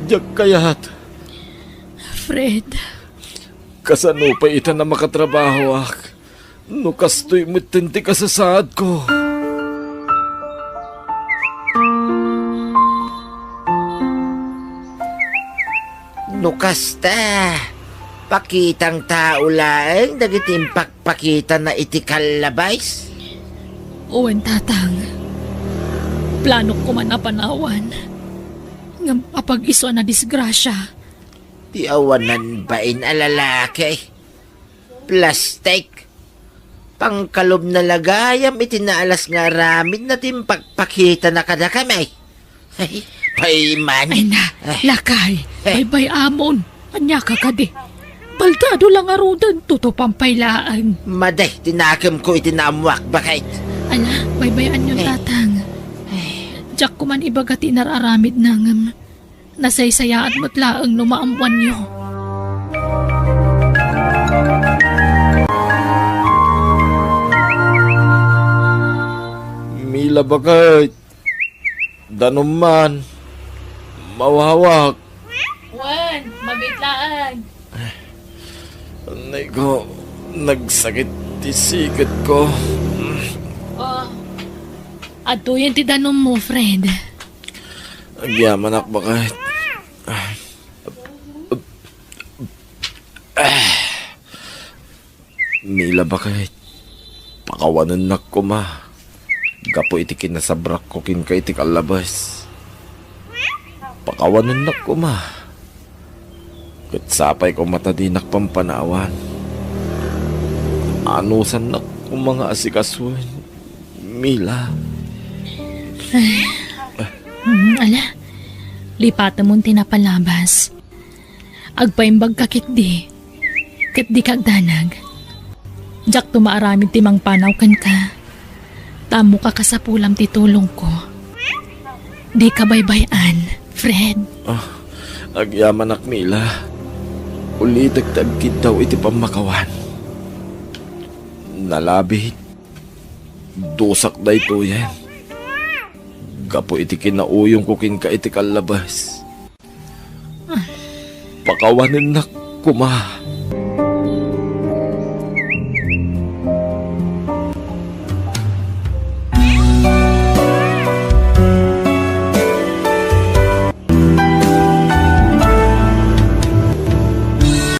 J: Diyak kayat.
A: Fred,
J: Kasano pa ita na makatrabaho ak. Nukastoy mutinti ka sa saad ko.
K: Nukasta. Pakitang tao laeng dagitim pakpakita na itikal labays.
A: uwan tatang. Plano ko man na panawan. Ngam apag iso na disgrasya.
K: Di awanan bain alalaki. Plastic. Pangkalob na lagayam itinaalas nga ramin na timpakpakita na kada kamay. Ay, paiman.
A: Ay na, lakay. Bye-bye amon. Anya ka kadi. Baldado lang arudan, tutupampaylaan.
K: Maday, tinakam ko itinamuak bakit.
A: Ala, bye-byean yung tatang. Diyak ko man ibagati nararamid nangam. Nasaysayaan mo't laang numaamwan nyo.
J: Mila bakit? Danuman. Mawawak.
A: Wan, mabitlaan.
J: Anay ko, nagsakit tisikat ko.
A: Oh, ato yung tidanom mo, Fred.
J: Agyaman ak bakit? Mila bakit? Pakawanan na ko ma. Gapo itikin na sa brak ko kin ka itik alabas. Pakawanan na ko ma. Katsapay ko matadinak pampanawan. Anusan na ko mga asikasuin. Mila.
A: Ala, lipatan mong tinapalabas. Agpaimbag kakit di. Kat di kagdanag. Diyak tumaaramid timang panaw kan ka. Tamo ka kasapulam titulong ko. Di ka baybayan, Fred.
J: Agyaman ak Mila. Uli dagdag daw iti pamakawan. Nalabit. Dusak da ito yan. Gapo iti kinauyong kukin ka iti kalabas. Pakawanin na kuma.